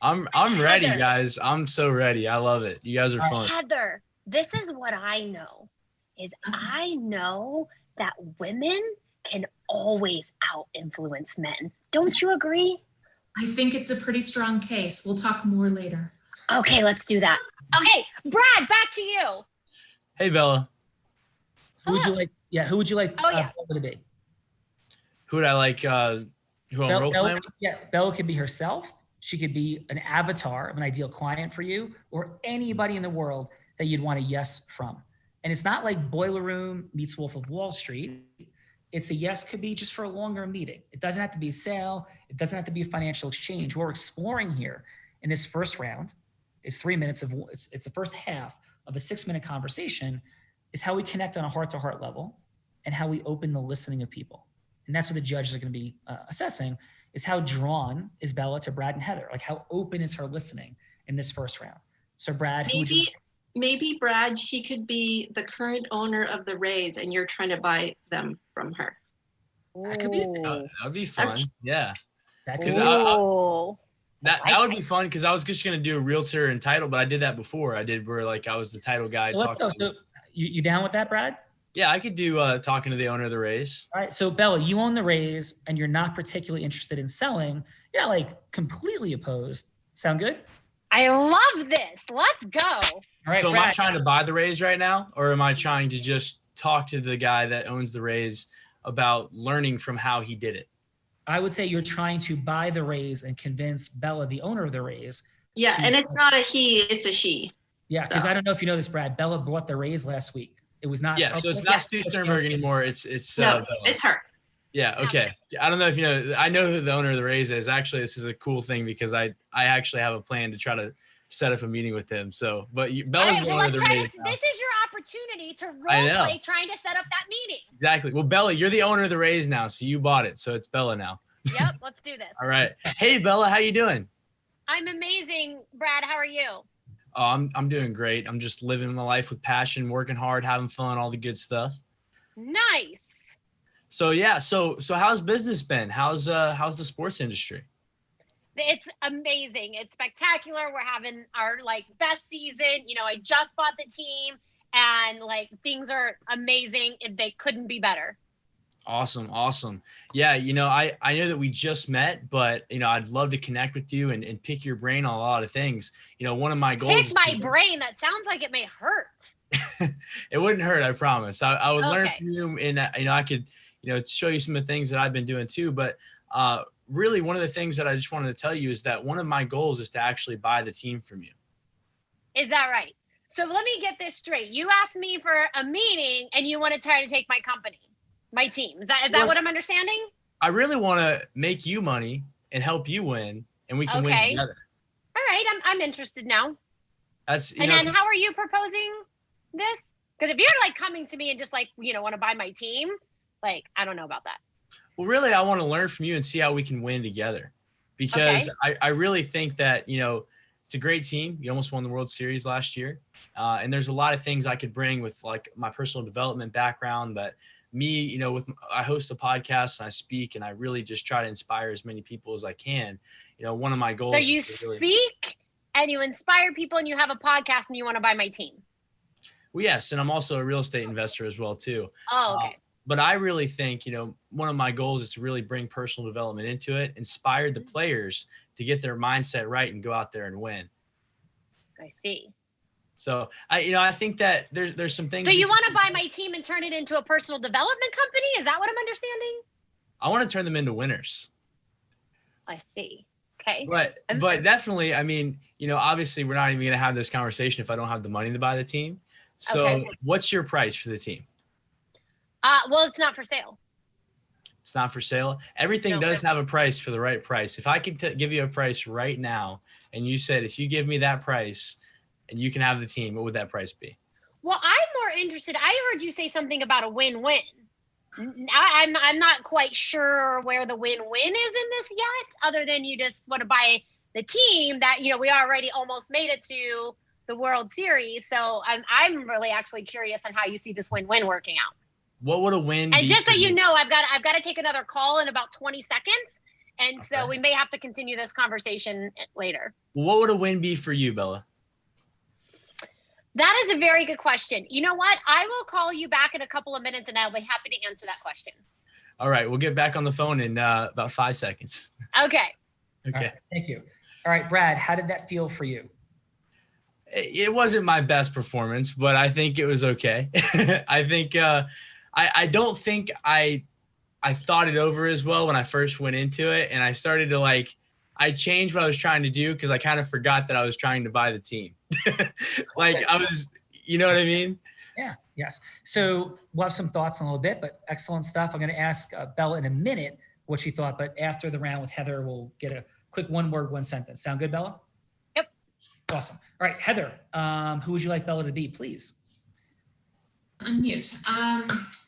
I'm ready, guys. I'm so ready. I love it. You guys are fun. Heather, this is what I know. I know that women can always out-influence men. Don't you agree? I think it's a pretty strong case. We'll talk more later. Okay, let's do that. Okay, Brad, back to you. Hey, Bella. Who would you like? Yeah, who would you like Bella to be? Who would I like? Who I'm role playing? Yeah, Bella could be herself. She could be an avatar of an ideal client for you, or anybody in the world that you'd want a yes from. And it's not like Boiler Room meets Wolf of Wall Street. It's a yes could be just for a longer meeting. It doesn't have to be a sale. It doesn't have to be a financial exchange. What we're exploring here in this first round is 3 minutes of, it's the first half of a 6-minute conversation, is how we connect on a heart-to-heart level and how we open the listening of people. And that's what the judges are going to be assessing, is how drawn is Bella to Brad and Heather? Like how open is her listening in this first round? So Brad, maybe Brad, she could be the current owner of the Rays and you're trying to buy them from her. That could be that'd be fun. Yeah. That could that would be fun because I was just gonna do a realtor and title, but I did that before. I did where I was the title guy. So you down with that, Brad? Yeah, I could do talking to the owner of the Rays. All right. So Bella, you own the Rays and you're not particularly interested in selling. You're not completely opposed. Sound good? I love this. Let's go. All right. So Brad, am I trying to buy the Rays right now, or am I trying to just talk to the guy that owns the Rays about learning from how he did it? I would say you're trying to buy the Rays and convince Bella, the owner of the Rays. Yeah, and it's not a he, it's a she. Yeah, because I don't know if you know this, Brad. Bella bought the Rays last week. It was not. Yeah, so it's not Stu Sternberg anymore. It's no, it's her. Yeah. Okay. I don't know if you know. I know who the owner of the Rays is. Actually, this is a cool thing because I actually have a plan to try to set up a meeting with him. So, but Bella's the owner of the Rays. This is your opportunity to role play trying to set up that meeting. Exactly. Well, Bella, you're the owner of the Rays now, so you bought it. So it's Bella now. Yep. Let's do this. All right. Hey, Bella, how you doing? I'm amazing, Brad. How are you? Oh, I'm doing great. I'm just living my life with passion, working hard, having fun, all the good stuff. Nice. So yeah, so how's business been? How's the sports industry? It's amazing. It's spectacular. We're having our best season. I just bought the team and things are amazing. They couldn't be better. Awesome. Awesome. Yeah. I know that we just met, but, I'd love to connect with you and pick your brain on a lot of things. One of my goals Pick is my brain. That sounds like it may hurt. it wouldn't hurt. I promise. I would learn Okay. from you, and, I could, show you some of the things that I've been doing too. But, really one of the things that I just wanted to tell you is that one of my goals is to actually buy the team from you. Is that right? So let me get this straight. You asked me for a meeting and you want to try to take my company, my team. Is that what I'm understanding? I really want to make you money and help you win, and we can win together. All right. I'm interested now. That's, and then how are you proposing this? Because if you're like coming to me and just like, want to buy my team, like, I don't know about that. Well, really, I want to learn from you and see how we can win together, because I really think that, it's a great team. You almost won the World Series last year. And there's a lot of things I could bring with like my personal development background, but me, I host a podcast and I speak, and I really just try to inspire as many people as I can. One of my goals. So you speak and you inspire people and you have a podcast and you want to buy my team. Well, yes. And I'm also a real estate investor as well too. Oh, okay. But I really think, one of my goals is to really bring personal development into it, inspire the players to get their mindset right and go out there and win. I see. So I think that there's some things. So you want to buy my team and turn it into a personal development company? Is that what I'm understanding? I want to turn them into winners. I see. Okay. But definitely, obviously we're not even going to have this conversation if I don't have the money to buy the team. So What's your price for the team? Well, it's not for sale. It's not for sale. Everything does have a price for the right price. If I could give you a price right now, and you said, if you give me that price and you can have the team, what would that price be? Well, I'm more interested. I heard you say something about a win-win. I'm not quite sure where the win-win is in this yet, other than you just want to buy the team that, we already almost made it to the World Series. So I'm really actually curious on how you see this win-win working out. What would a win be? And just so you know, I've got to take another call in about 20 seconds. And so we may have to continue this conversation later. What would a win be for you, Bella? That is a very good question. You know what? I will call you back in a couple of minutes and I'll be happy to answer that question. All right. We'll get back on the phone in about 5 seconds. Okay. Okay. Right, thank you. All right, Brad, how did that feel for you? It wasn't my best performance, but I think it was okay. I think I don't think I thought it over as well when I first went into it, and I started to I changed what I was trying to do because I kind of forgot that I was trying to buy the team. I was, you know what I mean? Yeah. Yes. So we'll have some thoughts in a little bit, but excellent stuff. I'm going to ask Bella in a minute what she thought, but after the round with Heather, we'll get a quick one word, one sentence. Sound good, Bella? Yep. Awesome. All right, Heather, who would you like Bella to be, please? Unmute.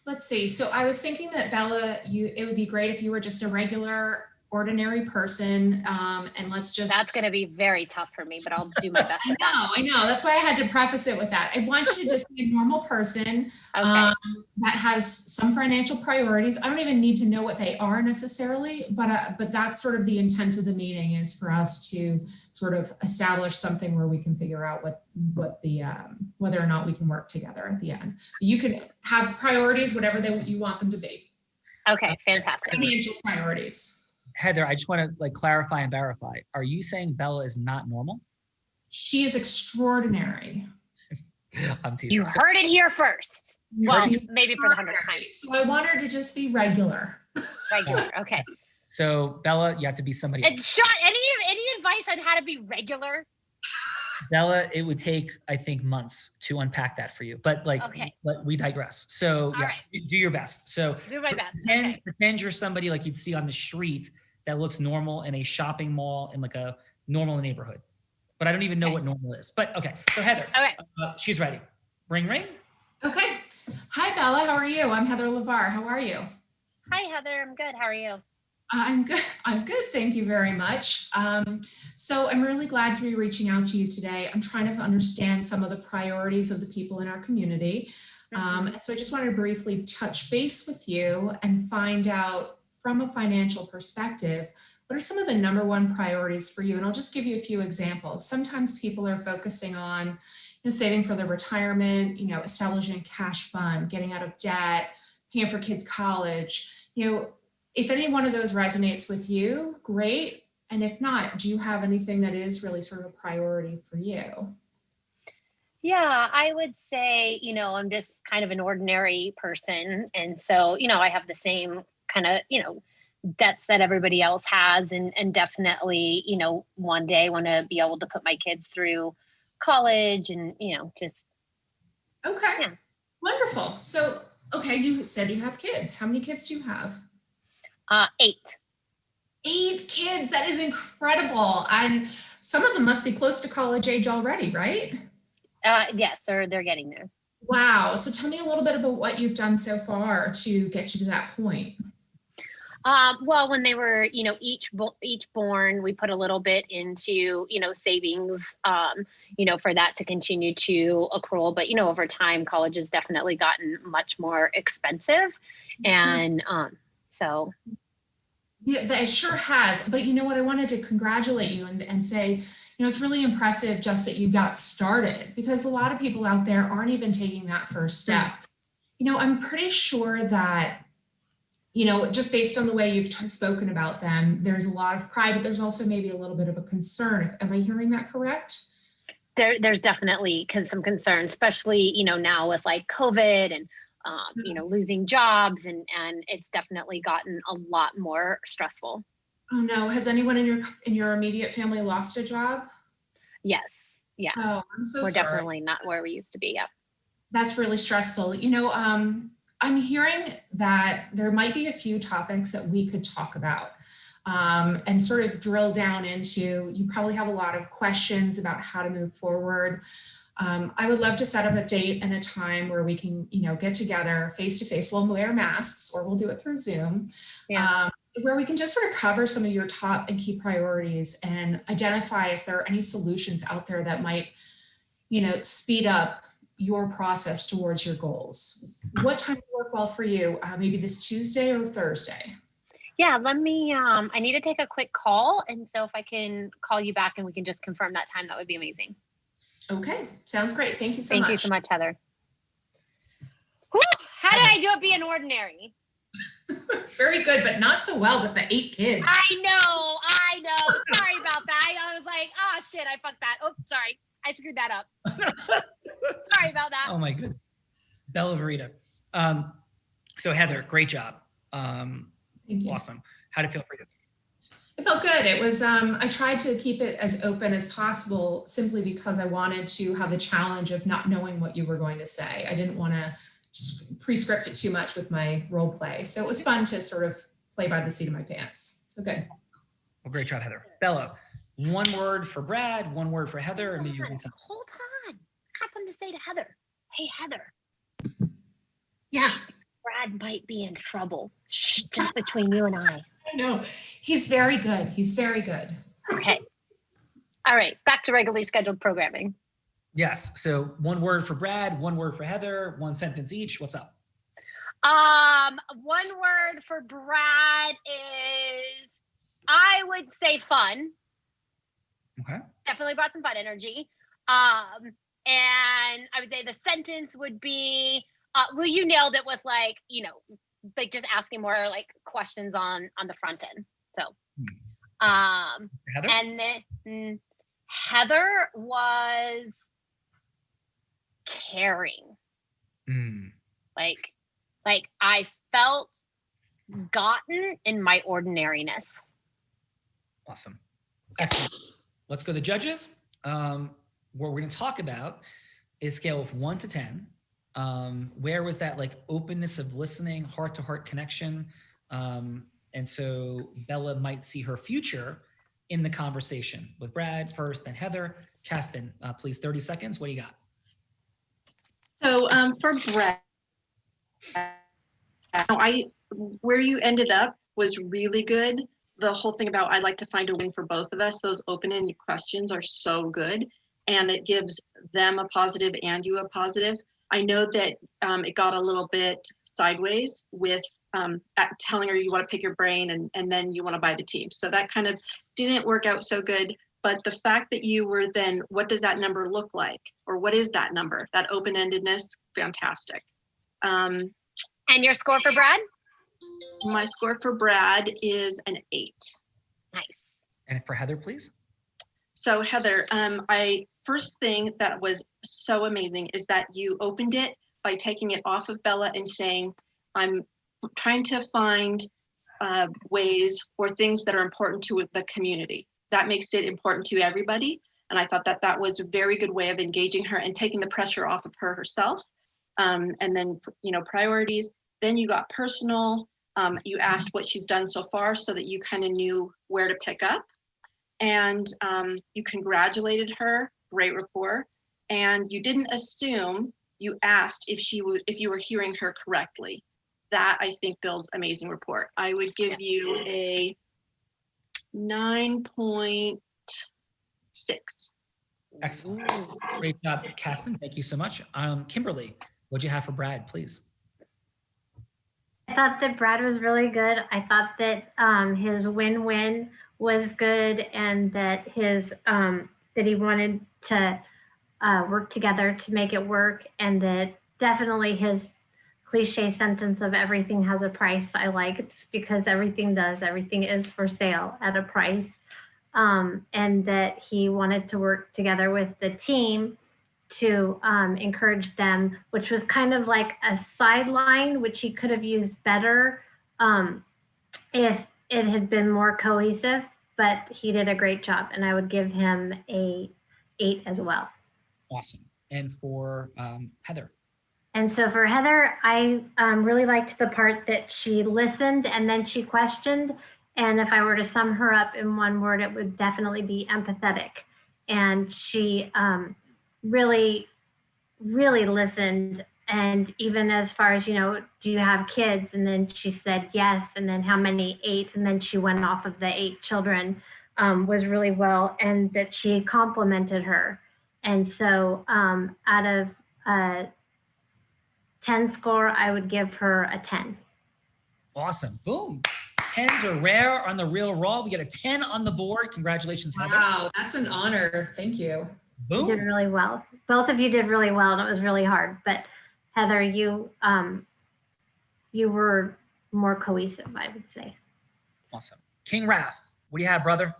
Let's see. So I was thinking that Bella, it would be great if you were just a regular, ordinary person. And let's just. That's going to be very tough for me, but I'll do my best. I know. That's why I had to preface it with that. I want you to just be a normal person that has some financial priorities. I don't even need to know what they are necessarily, but that's sort of the intent of the meeting, is for us to sort of establish something where we can figure out what the whether or not we can work together at the end. You can have priorities, whatever you want them to be. Okay, fantastic. Financial priorities. Heather, I just want to clarify and verify. Are you saying Bella is not normal? She is extraordinary. I'm teasing. You heard it here first. Well, maybe for the 100th time. So I want her to just be regular. Regular. Okay. So Bella, you have to be somebody else. And Sean, any advice on how to be regular? Bella, it would take, I think, months to unpack that for you, but but we digress. So yes, do your best. So do my best. Pretend you're somebody like you'd see on the street that looks normal in a shopping mall in a normal neighborhood, but I don't even know what normal is. But okay, so Heather, she's ready. Ring, ring. Okay. Hi, Bella. How are you? I'm Heather LeVar. How are you? Hi, Heather. I'm good. How are you? I'm good. I'm good. Thank you very much. So I'm really glad to be reaching out to you today. I'm trying to understand some of the priorities of the people in our community. And so I just wanted to briefly touch base with you and find out from a financial perspective, what are some of the number one priorities for you? And I'll just give you a few examples. Sometimes people are focusing on saving for their retirement, establishing a cash fund, getting out of debt, paying for kids' college. If any one of those resonates with you, great. And if not, do you have anything that is really sort of a priority for you? Yeah, I would say, I'm just kind of an ordinary person. And so, I have the same kind of, debts that everybody else has. And definitely, one day want to be able to put my kids through college and, just. Okay, yeah. Wonderful. So, okay, you said you have kids. How many kids do you have? 8. 8 kids. That is incredible. And some of them must be close to college age already, right? Yes, they're getting there. Wow. So tell me a little bit about what you've done so far to get you to that point. Well, when they were, each born, we put a little bit into, savings, for that to continue to accrue. But, over time, college has definitely gotten much more expensive. And so. Yeah, that it sure has. But you know what? I wanted to congratulate you and say, it's really impressive just that you got started, because a lot of people out there aren't even taking that first step. I'm pretty sure that, just based on the way you've spoken about them, there's a lot of pride, but there's also maybe a little bit of a concern. Am I hearing that correct? There's definitely some concern, especially, now with like COVID and, losing jobs, and it's definitely gotten a lot more stressful. Oh no, has anyone in your immediate family lost a job? Yes. Yeah. Oh, I'm so We're sorry. definitely not where we used to be. Yeah. That's really stressful. I'm hearing that there might be a few topics that we could talk about and sort of drill down into. You probably have a lot of questions about how to move forward. I would love to set up a date and a time where we can, get together face to face. We'll wear masks or we'll do it through Zoom, where we can just sort of cover some of your top and key priorities and identify if there are any solutions out there that might, speed up your process towards your goals. What time would work well for you? Maybe this Tuesday or Thursday? Yeah, let me, I need to take a quick call. And so if I can call you back and we can just confirm that time, that would be amazing. Okay, sounds great. Thank you so much. Thank you so much, Heather. Whew, how did I do it being ordinary? Very good, but not so well with the 8 kids. I know. Sorry about that. I was like, oh shit, I fucked that. Oh, sorry. I screwed that up. Sorry about that. Oh my goodness. Bella Verita. So Heather, great job. Awesome. How did it feel for you? It felt good. It was, I tried to keep it as open as possible simply because I wanted to have the challenge of not knowing what you were going to say. I didn't want to pre-script it too much with my role play. So it was fun to sort of play by the seat of my pants. So good. Well, great job, Heather. Bella, one word for Brad, one word for Heather. Hold on. I got something to say to Heather. Hey, Heather. Yeah. Brad might be in trouble. Shh, just between you and I. I know. He's very good. He's very good. Okay. All right. Back to regularly scheduled programming. Yes. So one word for Brad, one word for Heather, one sentence each. What's up? One word for Brad is, I would say fun. Okay. Definitely brought some fun energy. And I would say the sentence would be, well, you nailed it with like, like just asking more like questions on the front end. So, Heather? And then Heather was caring. Like I felt gotten in my ordinariness. Awesome. Excellent. Let's go to the judges. What we're going to talk about is scale of 1 to 10. Where was that like openness of listening, heart-to-heart connection? And so Bella might see her future in the conversation with Brad first, then Heather. Kasten, please, 30 seconds. What do you got? So for Brad, where you ended up was really good. The whole thing about I'd like to find a win for both of us, those open-ended questions are so good. And it gives them a positive and you a positive. I know that it got a little bit sideways with telling her you want to pick your brain and then you want to buy the team. So that kind of didn't work out so good. But the fact that you were then, what does that number look like? Or what is that number? That open-endedness, fantastic. And your score for Brad? My score for Brad is an 8. Nice. And for Heather, please. So Heather, first thing that was so amazing is that you opened it by taking it off of Bella and saying, I'm trying to find ways or things that are important to the community. That makes it important to everybody. And I thought that that was a very good way of engaging her and taking the pressure off of her herself. And then, priorities. Then you got personal. You asked what she's done so far so that you kind of knew where to pick up. And you congratulated her, great rapport. And you didn't assume, you asked if you were hearing her correctly. That I think builds amazing rapport. I would give you a 9.6. Excellent. Great job, Kasten. Thank you so much. Kimberly, what'd you have for Brad, please? I thought that Brad was really good. I thought that his win-win was good, and that that he wanted to work together to make it work, and that definitely his cliche sentence of everything has a price I liked, because everything does. Everything is for sale at a price. And that he wanted to work together with the team to encourage them, which was kind of like a sideline, which he could have used better if it had been more cohesive, but he did a great job, and I would give him a 8 as well. Awesome. And for Heather? And so for Heather, I really liked the part that she listened and then she questioned. And if I were to sum her up in one word, it would definitely be empathetic. And she really, really listened. And even as far as, do you have kids? And then she said yes. And then how many? 8. And then she went off of the 8 children, was really well. And that she complimented her. And so out of 10 score, I would give her a 10. Awesome. Boom. 10s are rare on the Real Raw. We get a 10 on the board. Congratulations, Heather. Wow, that's an honor. Thank you. Boom. You did really well. Both of you did really well, and it was really hard. But Heather, you were more cohesive, I would say. Awesome. King Raph, what do you have, brother?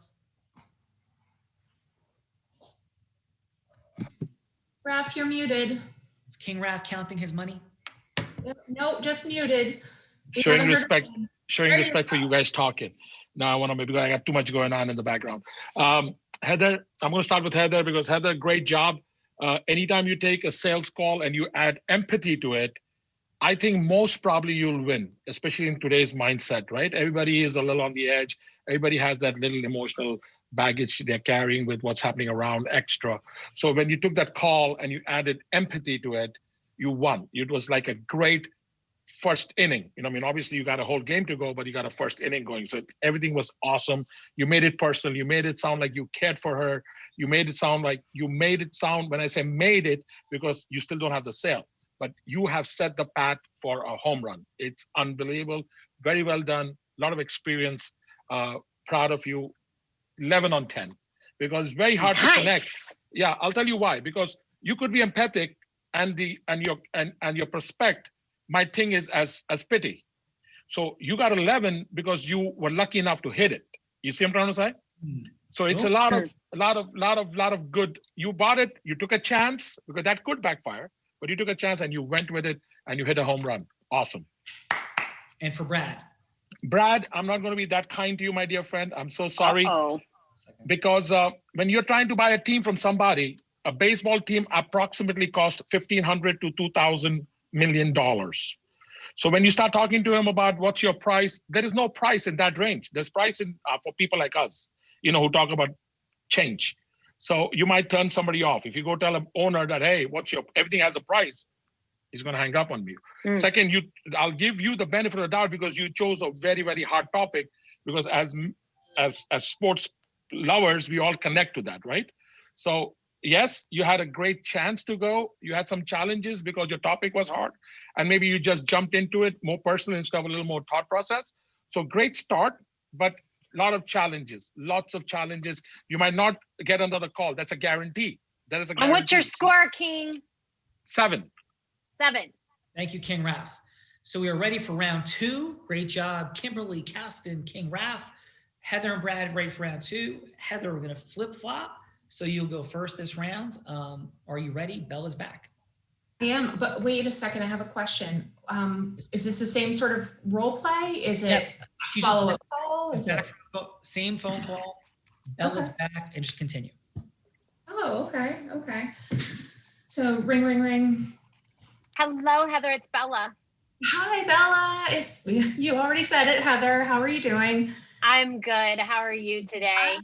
Raph, you're muted. Is King Raph counting his money? No, just muted. Showing respect for you guys talking. Now I want to, because I got too much going on in the background. Heather, I'm going to start with Heather, because Heather, great job. Anytime you take a sales call and you add empathy to it, I think most probably you'll win, especially in today's mindset, right? Everybody is a little on the edge. Everybody has that little emotional baggage they're carrying with what's happening around extra. So when you took that call and you added empathy to it, you won. It was like a great first inning. Obviously you got a whole game to go, but you got a first inning going. So everything was awesome. You made it personal. You made it sound like you cared for her. You made it sound, when I say made it, because you still don't have the sale, but you have set the path for a home run. It's unbelievable. Very well done. A lot of experience. Proud of you. 11 on 10, because it's very hard to connect. Yeah, I'll tell you why. Because you could be empathic, and your prospect might think is as pity. So you got 11 because you were lucky enough to hit it. You see what I'm trying to say? So it's a lot of good. You bought it. You took a chance, because that could backfire, but you took a chance and you went with it and you hit a home run. Awesome. And for Brad? Brad, I'm not going to be that kind to you, my dear friend. I'm so sorry. Uh-oh. Because when you're trying to buy a team from somebody, a baseball team approximately cost $1,500 to $2,000 million. So when you start talking to him about what's your price, there is no price in that range. There's price for people like us, who talk about change. So you might turn somebody off. If you go tell an owner that, hey, everything has a price, he's going to hang up on you. Second, I'll give you the benefit of the doubt, because you chose a very, very hard topic, because as sports lovers, we all connect to that, right? So yes, you had a great chance to go. You had some challenges because your topic was hard, and maybe you just jumped into it more personal instead of a little more thought process. So great start, but lots of challenges. You might not get another call. That's a guarantee. That is a guarantee. And what's your score, King? 7. 7. Thank you, King Raph. So we are ready for round 2. Great job, Kimberly, Caston, King Raph. Heather and Brad ready for round 2. Heather, we're gonna flip flop. So you'll go first this round. Are you ready? Bella's back. I am, but wait a second, I have a question. Is this the same sort of role play? Is it follow-up call? Is it? Same phone call. Bella's back, and just continue. Oh, okay, okay. So ring, ring, ring. Hello, Heather. It's Bella. Hi, Bella. You already said it, Heather. How are you doing? I'm good. How are you today?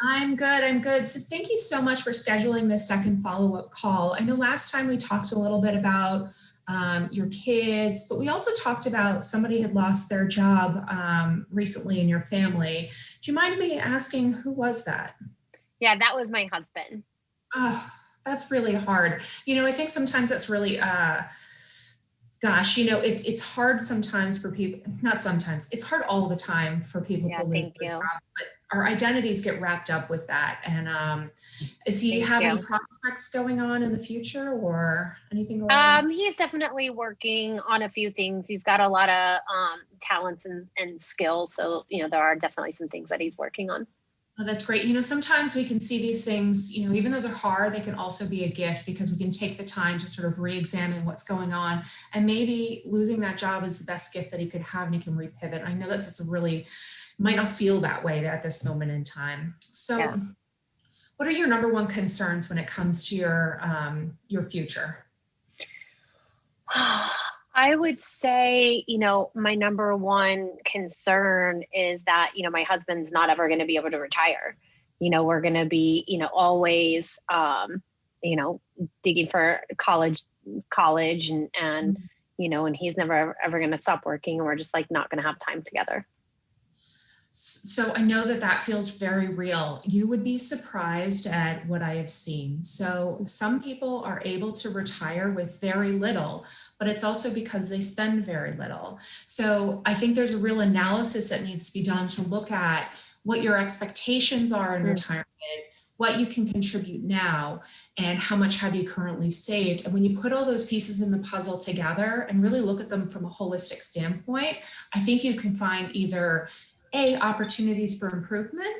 I'm good. I'm good. So thank you so much for scheduling this second follow-up call. I know last time we talked a little bit about your kids, but we also talked about somebody had lost their job recently in your family. Do you mind me asking who was that? Yeah, that was my husband. Oh, that's really hard. I think sometimes that's really, it's hard sometimes for people, not sometimes, it's hard all the time for people to lose their job, but our identities get wrapped up with that. And does he have any prospects going on in the future or anything going on? He's definitely working on a few things. He's got a lot of talents and skills. So, there are definitely some things that he's working on. Oh, that's great. Sometimes we can see these things, even though they're hard, they can also be a gift because we can take the time to sort of re-examine what's going on. And maybe losing that job is the best gift that he could have and he can repivot. I know that's might not feel that way at this moment in time. So what are your number one concerns when it comes to your future? I would say, my number one concern is that, my husband's not ever going to be able to retire. We're going to be, always, digging for college and he's never ever going to stop working and we're just like not going to have time together. So I know that feels very real. You would be surprised at what I have seen. So some people are able to retire with very little, but it's also because they spend very little. So I think there's a real analysis that needs to be done to look at what your expectations are in retirement, what you can contribute now, and how much have you currently saved. And when you put all those pieces in the puzzle together and really look at them from a holistic standpoint, I think you can find either A, opportunities for improvement,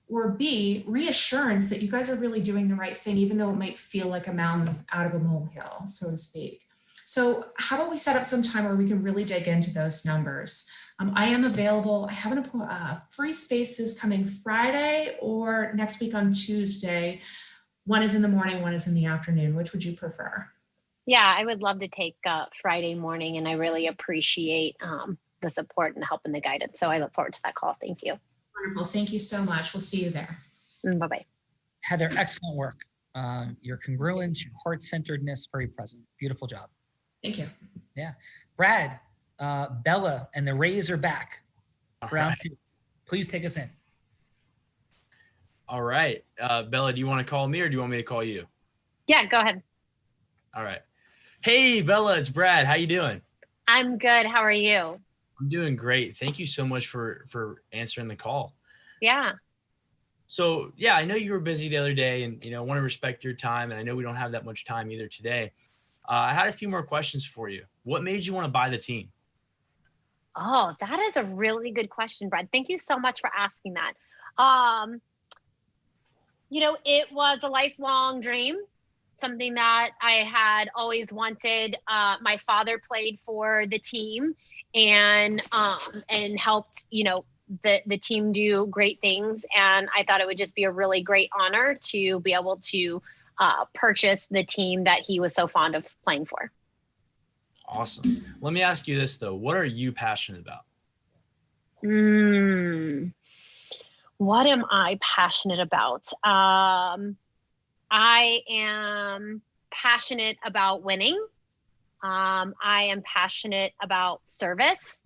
or B, reassurance that you guys are really doing the right thing, even though it might feel like a mountain out of a molehill, so to speak. So how about we set up some time where we can really dig into those numbers? I am available. I have a free space this coming Friday or next week on Tuesday. One is in the morning, one is in the afternoon. Which would you prefer? Yeah, I would love to take Friday morning, and I really appreciate the support and the help and the guidance. So I look forward to that call. Thank you. Wonderful. Thank you so much. We'll see you there. Bye-bye. Heather, excellent work. Your congruence, your heart-centeredness, very present. Beautiful job. Thank you. Yeah. Brad, Bella, and the Rays are back. Round 2. Please take us in. All right. Bella, do you want to call me or do you want me to call you? Yeah, go ahead. All right. Hey, Bella, it's Brad. How you doing? I'm good. How are you? I'm doing great. Thank you so much for answering the call. Yeah. So yeah, I know you were busy the other day and, I want to respect your time. And I know we don't have that much time either today. I had a few more questions for you. What made you want to buy the team? Oh, that is a really good question, Brad. Thank you so much for asking that. It was a lifelong dream, something that I had always wanted. My father played for the team and helped, the team do great things. And I thought it would just be a really great honor to be able to purchase the team that he was so fond of playing for. Awesome. Let me ask you this though. What are you passionate about? What am I passionate about? I am passionate about winning. I am passionate about service.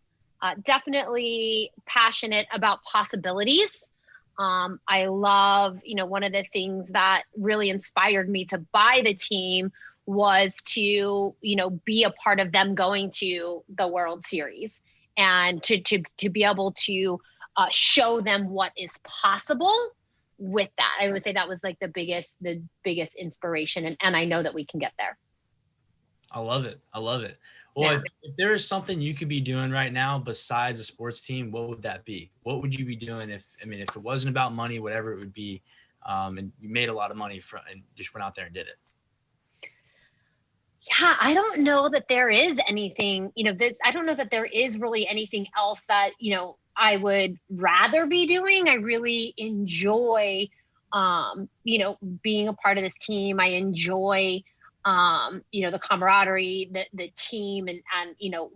Definitely passionate about possibilities. I love, one of the things that really inspired me to buy the team was to, be a part of them going to the World Series and to be able to show them what is possible with that. I would say that was like the biggest inspiration. And I know that we can get there. I love it. Well, Yeah. if there is something you could be doing right now besides a sports team, what would that be? What would you be doing if it wasn't about money, whatever it would be, and you made a lot of money and just went out there and did it? Yeah, I don't know that there is anything, I don't know that there is really anything else that, I would rather be doing. I really enjoy, being a part of this team. I enjoy, the camaraderie, the team and,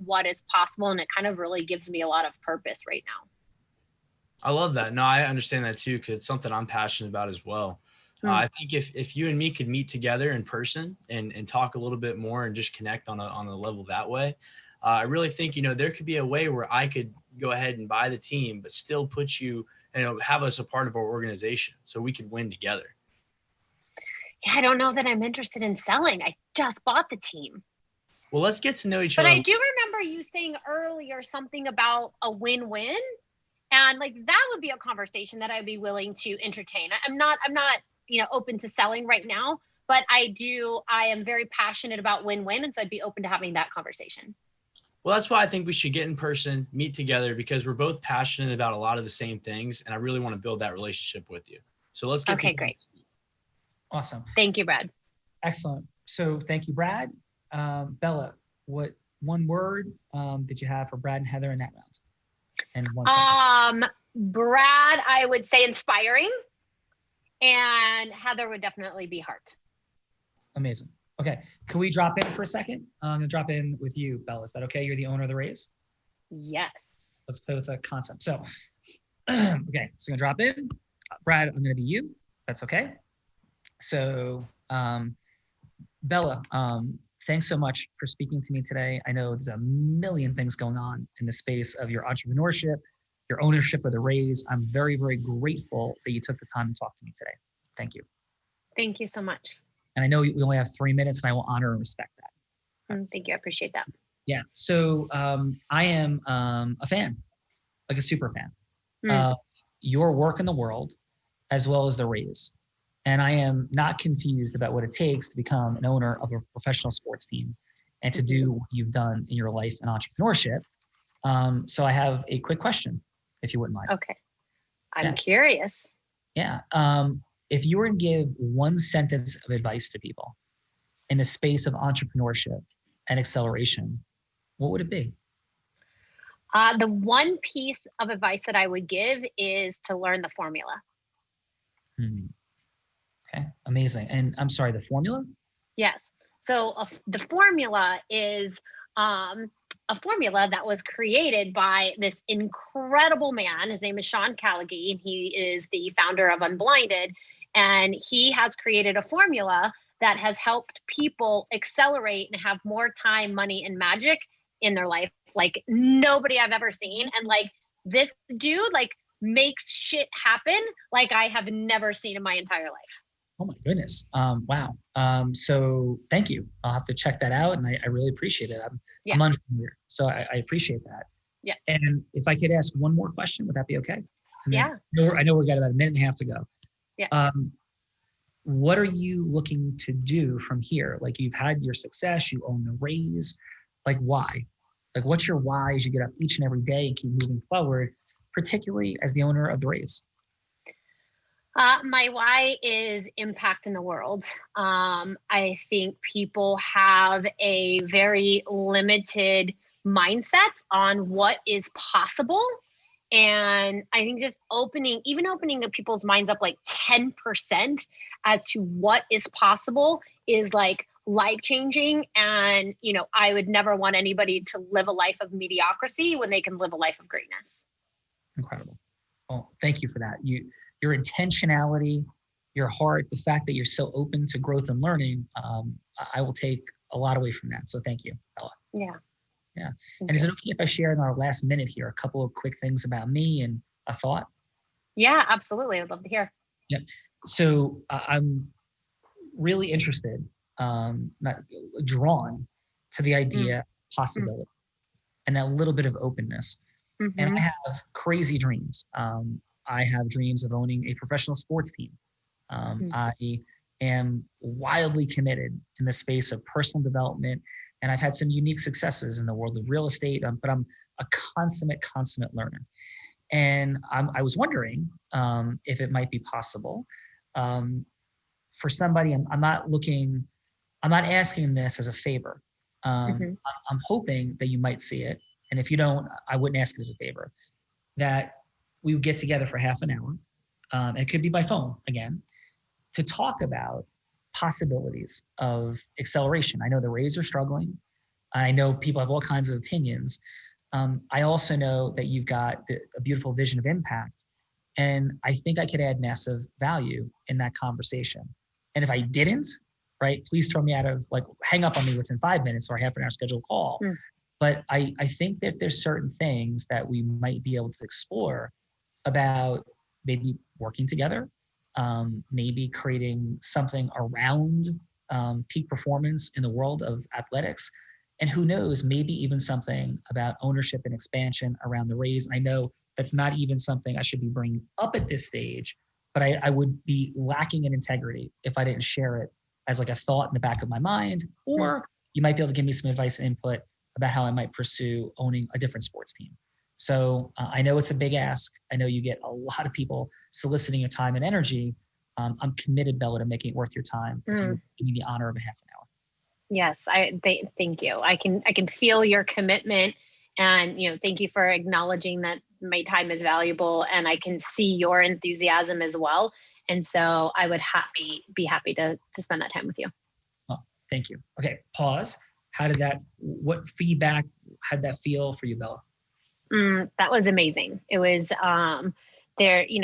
what is possible. And it kind of really gives me a lot of purpose right now. I love that. No, I understand that too, because it's something I'm passionate about as well. I think if you and me could meet together in person and talk a little bit more and just connect on a level that way, I really think, there could be a way where I could go ahead and buy the team, but still put you, have us a part of our organization so we could win together. Yeah, I don't know that I'm interested in selling. I just bought the team. Well, let's get to know each But other. I do remember you saying earlier something about a win-win. And like that would be a conversation that I'd be willing to entertain. I'm not, open to selling right now, but I am very passionate about win-win. And so I'd be open to having that conversation. Well, that's why I think we should get in person, meet together, because we're both passionate about a lot of the same things. And I really want to build that relationship with you. So let's get Okay, great. Awesome. Thank you, Brad. Excellent. So thank you, Brad. Bella, what one word did you have for Brad and Heather in that round? And one second. Brad, I would say inspiring, and Heather would definitely be heart. Amazing. Okay. Can we drop in for a second? I'm going to drop in with you, Bella. Is that okay? You're the owner of the Rays. Yes. Let's play with a concept. So, okay. So I'm going to drop in. Brad, I'm going to be you. That's okay. So, Bella, thanks so much for speaking to me today. I know there's a million things going on in the space of your entrepreneurship, your ownership of the Rays. I'm very, very grateful that you took the time to talk to me today. Thank you. Thank you so much. And I know we only have 3 minutes, and I will honor and respect that. Thank you. I appreciate that. Yeah. So I am a fan, like a super fan of your work in the world, as well as the Rays. And I am not confused about what it takes to become an owner of a professional sports team and to do what you've done in your life and entrepreneurship. So I have a quick question, if you wouldn't mind. Okay. I'm curious. Yeah. If you were to give one sentence of advice to people in the space of entrepreneurship and acceleration, what would it be? The one piece of advice that I would give is to learn the formula. Okay, amazing. And I'm sorry, the formula? Yes. So the formula is a formula that was created by this incredible man. His name is Sean Callaghan, and he is the founder of Unblinded. And he has created a formula that has helped people accelerate and have more time, money, and magic in their life like nobody I've ever seen. And like this dude like makes shit happen like I have never seen in my entire life. Oh my goodness. Wow. So thank you. I'll have to check that out. And I really appreciate it. I'm unfamiliar. So I appreciate that. Yeah. And if I could ask one more question, would that be okay? Yeah. I know we've got about a minute and a half to go. Yeah. What are you looking to do from here? Like you've had your success, you own the Rays. Like why? Like what's your why as you get up each and every day and keep moving forward, particularly as the owner of the Rays? My why is impact in the world. I think people have a very limited mindset on what is possible. And I think just opening the people's minds up like 10% as to what is possible is like life-changing. And, I would never want anybody to live a life of mediocrity when they can live a life of greatness. Incredible. Well, thank you for that. Your intentionality, your heart, the fact that you're so open to growth and learning, I will take a lot away from that. So thank you, Bella. Yeah. Yeah. And is it okay if I share in our last minute here a couple of quick things about me and a thought? Yeah, absolutely. I'd love to hear. Yeah. So I'm really interested, not drawn to the idea of possibility and that little bit of openness. And I have crazy dreams. I have dreams of owning a professional sports team. I am wildly committed in the space of personal development and I've had some unique successes in the world of real estate, but I'm a consummate learner. And I was wondering if it might be possible for somebody. I'm not asking this as a favor. I'm hoping that you might see it, and if you don't, I wouldn't ask it as a favor. That we would get together for half an hour. It could be by phone again, to talk about possibilities of acceleration. I know the Rays are struggling. I know people have all kinds of opinions. I also know that you've got a beautiful vision of impact. And I think I could add massive value in that conversation. And if I didn't, right, please throw me out of, like, hang up on me within 5 minutes or half an hour scheduled call. But I think that there's certain things that we might be able to explore about maybe working together, maybe creating something around peak performance in the world of athletics. And who knows, maybe even something about ownership and expansion around the Rays. I know that's not even something I should be bringing up at this stage, but I would be lacking in integrity if I didn't share it as like a thought in the back of my mind. Or you might be able to give me some advice and input about how I might pursue owning a different sports team. So I know it's a big ask. I know you get a lot of people soliciting your time and energy. I'm committed, Bella, to making it worth your time if you give me the honor of a half an hour. Yes, thank you. I can feel your commitment, and thank you for acknowledging that my time is valuable, and I can see your enthusiasm as well. And so I would be happy to spend that time with you. Well, thank you. Okay, pause. What feedback, how'd that feel for you, Bella? That was amazing. It was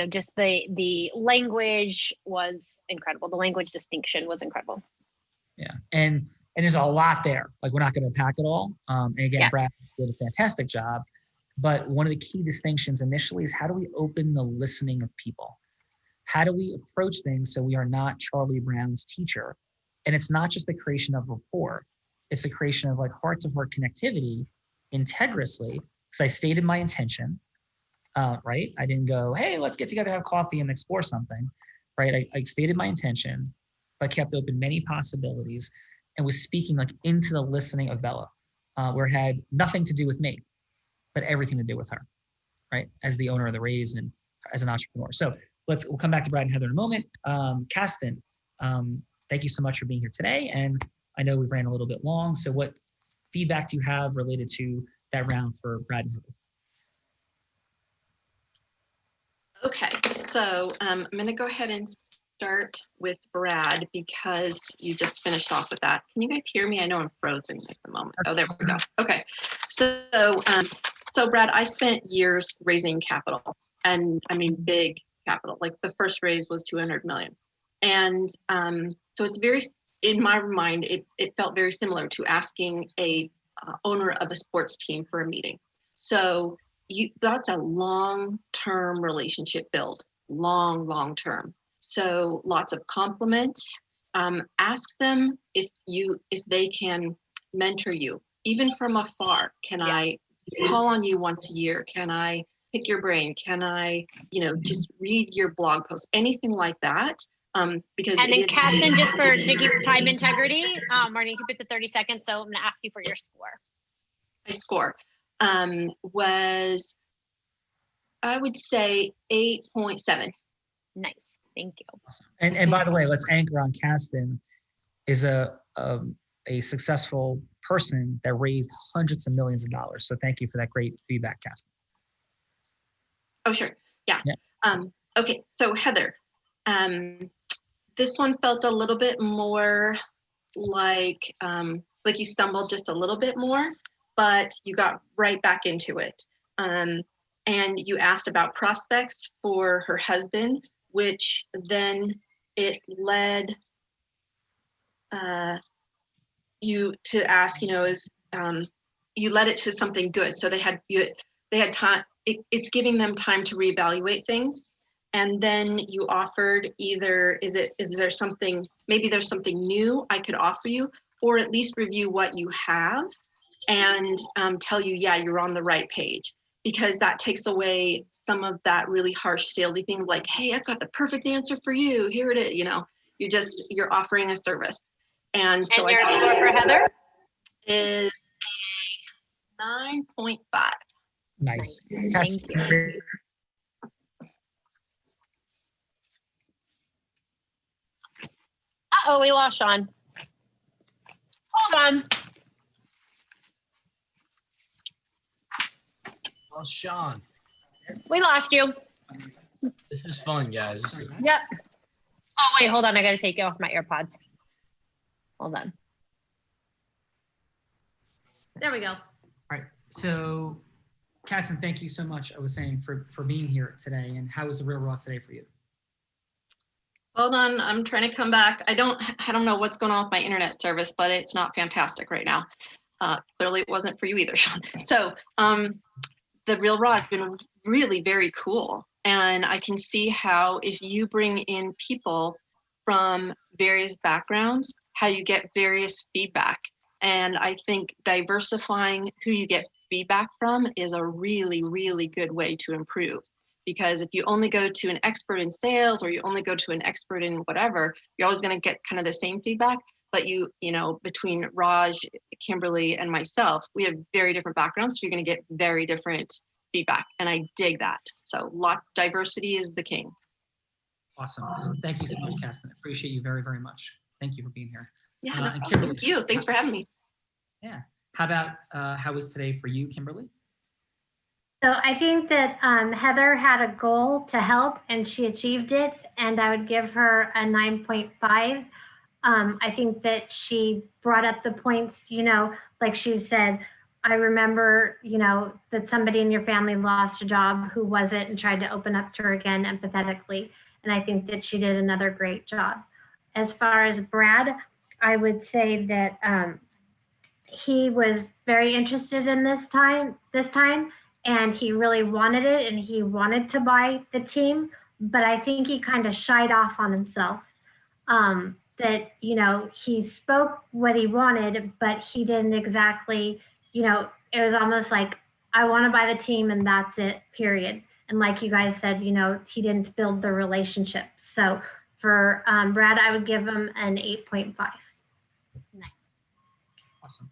just the language was incredible. The language distinction was incredible. Yeah, and there's a lot there. Like, we're not going to unpack it all. And again, Brad did a fantastic job. But one of the key distinctions initially is, how do we open the listening of people? How do we approach things so we are not Charlie Brown's teacher? And it's not just the creation of rapport. It's the creation of, like, heart-to-heart connectivity integrously, because I stated my intention, right? I didn't go, hey, let's get together, have coffee, and explore something, right? I stated my intention, but kept open many possibilities and was speaking, like, into the listening of Bella, where it had nothing to do with me, but everything to do with her, right? As the owner of the Rays and as an entrepreneur. So we'll come back to Brad and Heather in a moment. Kasten, thank you so much for being here today. And I know we've ran a little bit long. So what feedback do you have related to that round for Brad and Heather? Okay, so I'm going to go ahead and start with Brad, because you just finished off with that. Can you guys hear me? I know I'm frozen at the moment. Oh, there we go. Okay, so Brad, I spent years raising capital, and I mean big capital. Like, the first raise was 200 million, and so it's very, in my mind, it felt very similar to asking a owner of a sports team for a meeting. So that's a long-term relationship build, long-term. So lots of compliments. Ask them if they can mentor you, even from afar. Can I call on you once a year? Can I pick your brain? Can I, just read your blog post? Anything like that. Because and then Kasten, just to keep time integrity, we're gonna keep it to 30 seconds. So I'm gonna ask you for your score. My score was, I would say, 8.7. Nice. Thank you. Awesome. And by the way, let's anchor on Kasten is a successful person that raised hundreds of millions of dollars. So thank you for that great feedback, Kasten. Oh, sure. Yeah. Okay. So Heather, this one felt a little bit more like you stumbled just a little bit more, but you got right back into it. And you asked about prospects for her husband, which then it led you to ask, you led it to something good. So they had time. It's giving them time to reevaluate things. And then you offered either, is there something, maybe there's something new I could offer you, or at least review what you have and tell you, yeah, you're on the right page. Because that takes away some of that really harsh salesy thing, like, hey, I've got the perfect answer for you. Here it is. You're offering a service. And so your score for Heather? is a 9.5. Nice. Thank you. Uh-oh, we lost Sean. Hold on. Oh, Sean, We lost you. this is fun, guys. This is- Yep. Oh, wait, hold on. I got to take off my AirPods. Hold on. There we go. All right. So, Casson, thank you so much. I was saying for being here today. And how was the Real Raw today for you? Hold on, I'm trying to come back. I don't know what's going on with my internet service, but it's not fantastic right now. Clearly it wasn't for you either, Sean. So the Real Raw has been really very cool. And I can see how if you bring in people from various backgrounds, how you get various feedback. And I think diversifying who you get feedback from is a really, really good way to improve. Because if you only go to an expert in sales or you only go to an expert in whatever, you're always going to get kind of the same feedback. But you know, between Raj, Kimberly, and myself, we have very different backgrounds. So you're going to get very different feedback. And I dig that. So diversity is the king. Awesome. Thank you so much, Caston. Appreciate you very, very much. Thank you for being here. Yeah, and no problem. Kimberly, Thank you. Thanks for having me. Yeah. How about how was today for you, Kimberly? So I think that Heather had a goal to help and she achieved it, and I would give her a 9.5. I think that she brought up the points, you know, like she said, I remember, you know, that somebody in your family lost a job who wasn't and tried to open up to her again empathetically. And I think that she did another great job. As far as Brad, I would say that he was very interested in this time, and he really wanted it and he wanted to buy the team, but I think he kind of shied off on himself. That, you know, he spoke what he wanted, but he didn't exactly, you know, it was almost like, I want to buy the team and that's it, period. And like you guys said, you know, he didn't build the relationship. So for Brad, I would give him an 8.5. Nice. Awesome.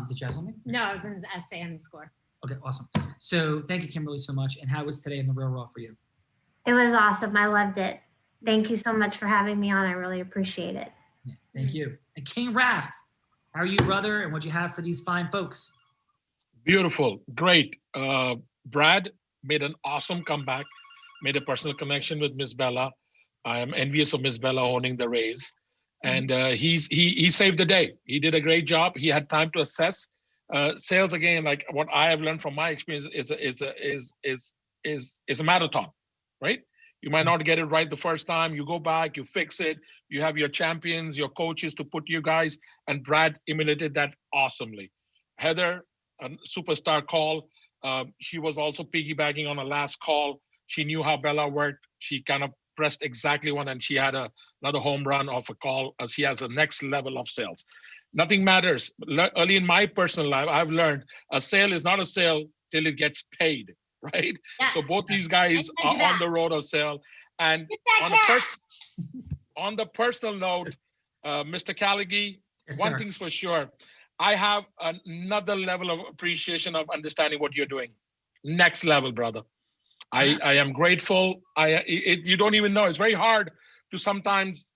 Did you have something? No, I was going to say on the score. Okay, awesome. So thank you, Kimberly, so much. And how was today in the Real Raw for you? It was awesome. I loved it. Thank you so much for having me on. I really appreciate it. Yeah, thank you. And King Raph, how are you, brother? And what'd you have for these fine folks? Beautiful, great. Brad made an awesome comeback, made a personal connection with Miss Bella. I am envious of Miss Bella owning the raise. And he saved the day. He did a great job. He had time to assess. Sales, again, like what I have learned from my experience, is a marathon, right? You might not get it right the first time. You go back, you fix it. You have your champions, your coaches to put you guys. And Brad emulated that awesomely. Heather, a superstar call. She was also piggybacking on a last call. She knew how Bella worked. She kind of pressed exactly one, and she had another home run of a call. She has a next level of sales. Nothing matters. Early in my personal life, I've learned a sale is not a sale till it gets paid, right? Yes. So both these guys are on the road of sale. And on the personal note, Mr. Callaghy, Yes, one sir. thing's for sure. I have another level of appreciation of understanding what you're doing. Next level, brother. I am grateful. You don't even know. It's very hard to sometimes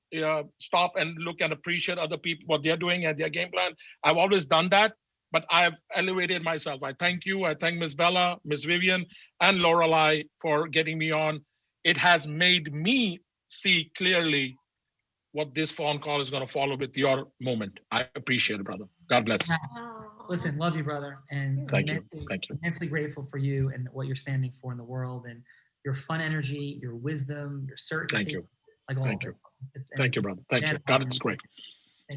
stop and look and appreciate other people, what they're doing and their game plan. I've always done that, but I've elevated myself. I thank you. I thank Miss Bella, Miss Vivian, and Lorelei for getting me on. It has made me see clearly what this phone call is going to follow with your moment. I appreciate it, brother. God bless. Listen, love you, brother. And Thank you. Thank you. Immensely grateful for you and what you're standing for in the world and your fun energy, your wisdom, your certainty. Thank you. Like all Thank of you. it. Thank you, brother. Thank you. God is great.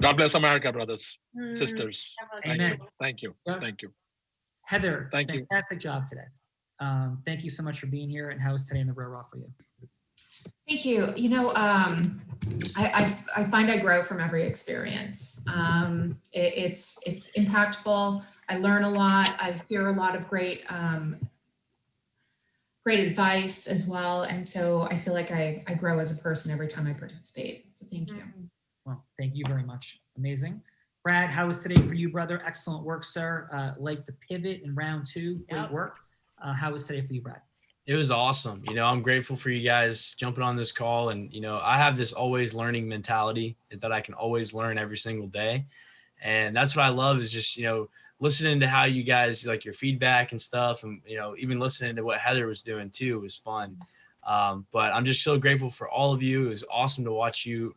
God bless America, brothers, sisters. Thank Amen. you. Thank you. Thank you. Heather, Thank you. fantastic job today. Thank you so much for being here. And how was today in the Real Raw for you? Thank you. You know, I find I grow from every experience. It's impactful. I learn a lot. I hear a lot of great advice as well. And so I feel like I grow as a person every time I participate. So thank you. Well, thank you very much. Amazing. Brad, how was today for you, brother? Excellent work, sir. Like the pivot in round 2, great work. How was today for you, Brad? It was awesome. I'm grateful for you guys jumping on this call. And, I have this always learning mentality, is that I can always learn every single day. And that's what I love, is just, listening to how you guys, like, your feedback and stuff. And, even listening to what Heather was doing too was fun. But I'm just so grateful for all of you. It was awesome to watch you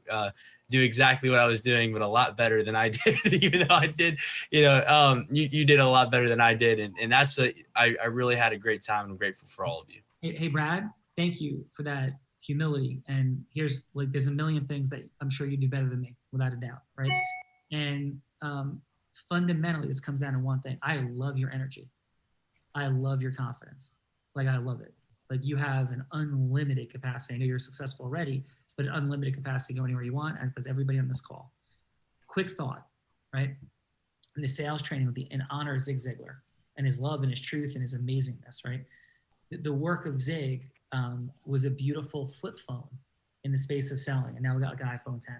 do exactly what I was doing, but a lot better than I did, even though I did, you did a lot better than I did. And that's I really had a great time, and I'm grateful for all of you. Hey, Brad, thank you for that humility. And here's, like, there's a million things that I'm sure you do better than me, without a doubt, right? And fundamentally, this comes down to one thing. I love your energy. I love your confidence. Like, I love it. Like, you have an unlimited capacity. I know you're successful already, but an unlimited capacity to go anywhere you want, as does everybody on this call. Quick thought, right? In the sales training would be in honor of Zig Ziglar and his love and his truth and his amazingness, right? The work of Zig was a beautiful flip phone in the space of selling. And now we got an iPhone 10.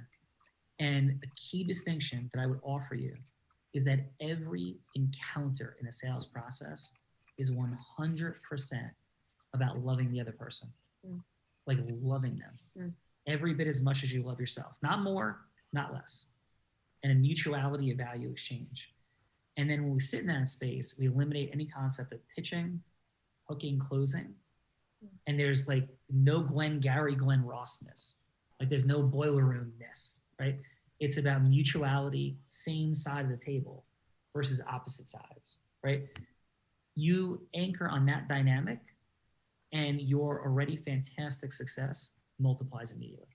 And the key distinction that I would offer you is that every encounter in a sales process is 100% about loving the other person, like loving them every bit as much as you love yourself, not more, not less, and a mutuality of value exchange. And then when we sit in that space, we eliminate any concept of pitching, hooking, closing. And there's, like, no Glenn Rossness. Like, there's no boiler roomness, right? It's about mutuality, same side of the table versus opposite sides, right? You anchor on that dynamic, and your already fantastic success multiplies immediately,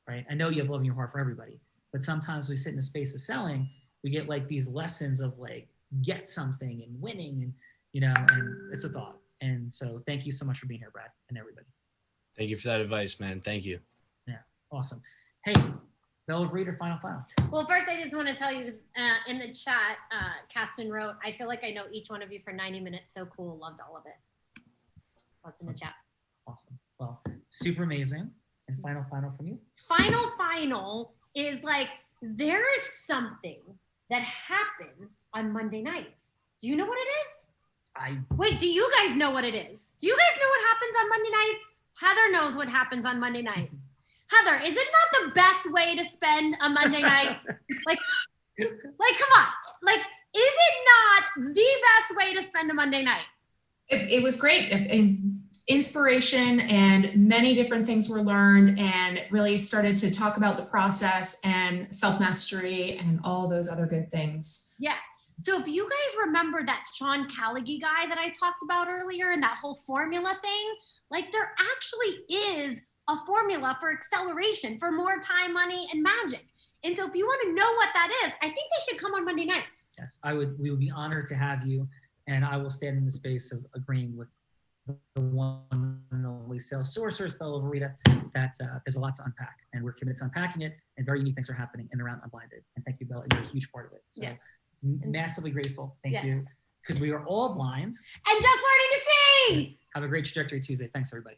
right? I know you have love in your heart for everybody, but sometimes we sit in the space of selling, we get, like, these lessons of, like, get something and winning, and, and it's a thought. And so thank you so much for being here, Brad, and everybody. Thank you for that advice, man. Thank you. Yeah, awesome. Hey, Bell of Reader, final. Well, first, I just want to tell you, in the chat, Caston wrote, I feel like I know each one of you for 90 minutes. So cool. Loved all of it. What's in the chat? Awesome. Well, super amazing. And final from you? Final is, like, there is something that happens on Monday nights. Do you know what it is? Wait, do you guys know what it is? Do you guys know what happens on Monday nights? Heather knows what happens on Monday nights. Heather, is it not the best way to spend a Monday night? Like, come on. Like, is it not the best way to spend a Monday night? It was great. Inspiration and many different things were learned, and really started to talk about the process and self-mastery and all those other good things. Yeah. So if you guys remember that Sean Callagy guy that I talked about earlier and that whole formula thing, like, there actually is a formula for acceleration, for more time, money, and magic. And so if you want to know what that is, I think they should come on Monday nights. Yes, we would be honored to have you, and I will stand in the space of agreeing with the one and only sales sorceress, fellow Rita, that there's a lot to unpack, and we're committed to unpacking it, and very unique things are happening in and around Unblinded. And thank you, Bella, you're a huge part of it. So yes. Massively grateful. Thank you. Because we are all blind. And just learning to see. Have a great trajectory Tuesday. Thanks, everybody.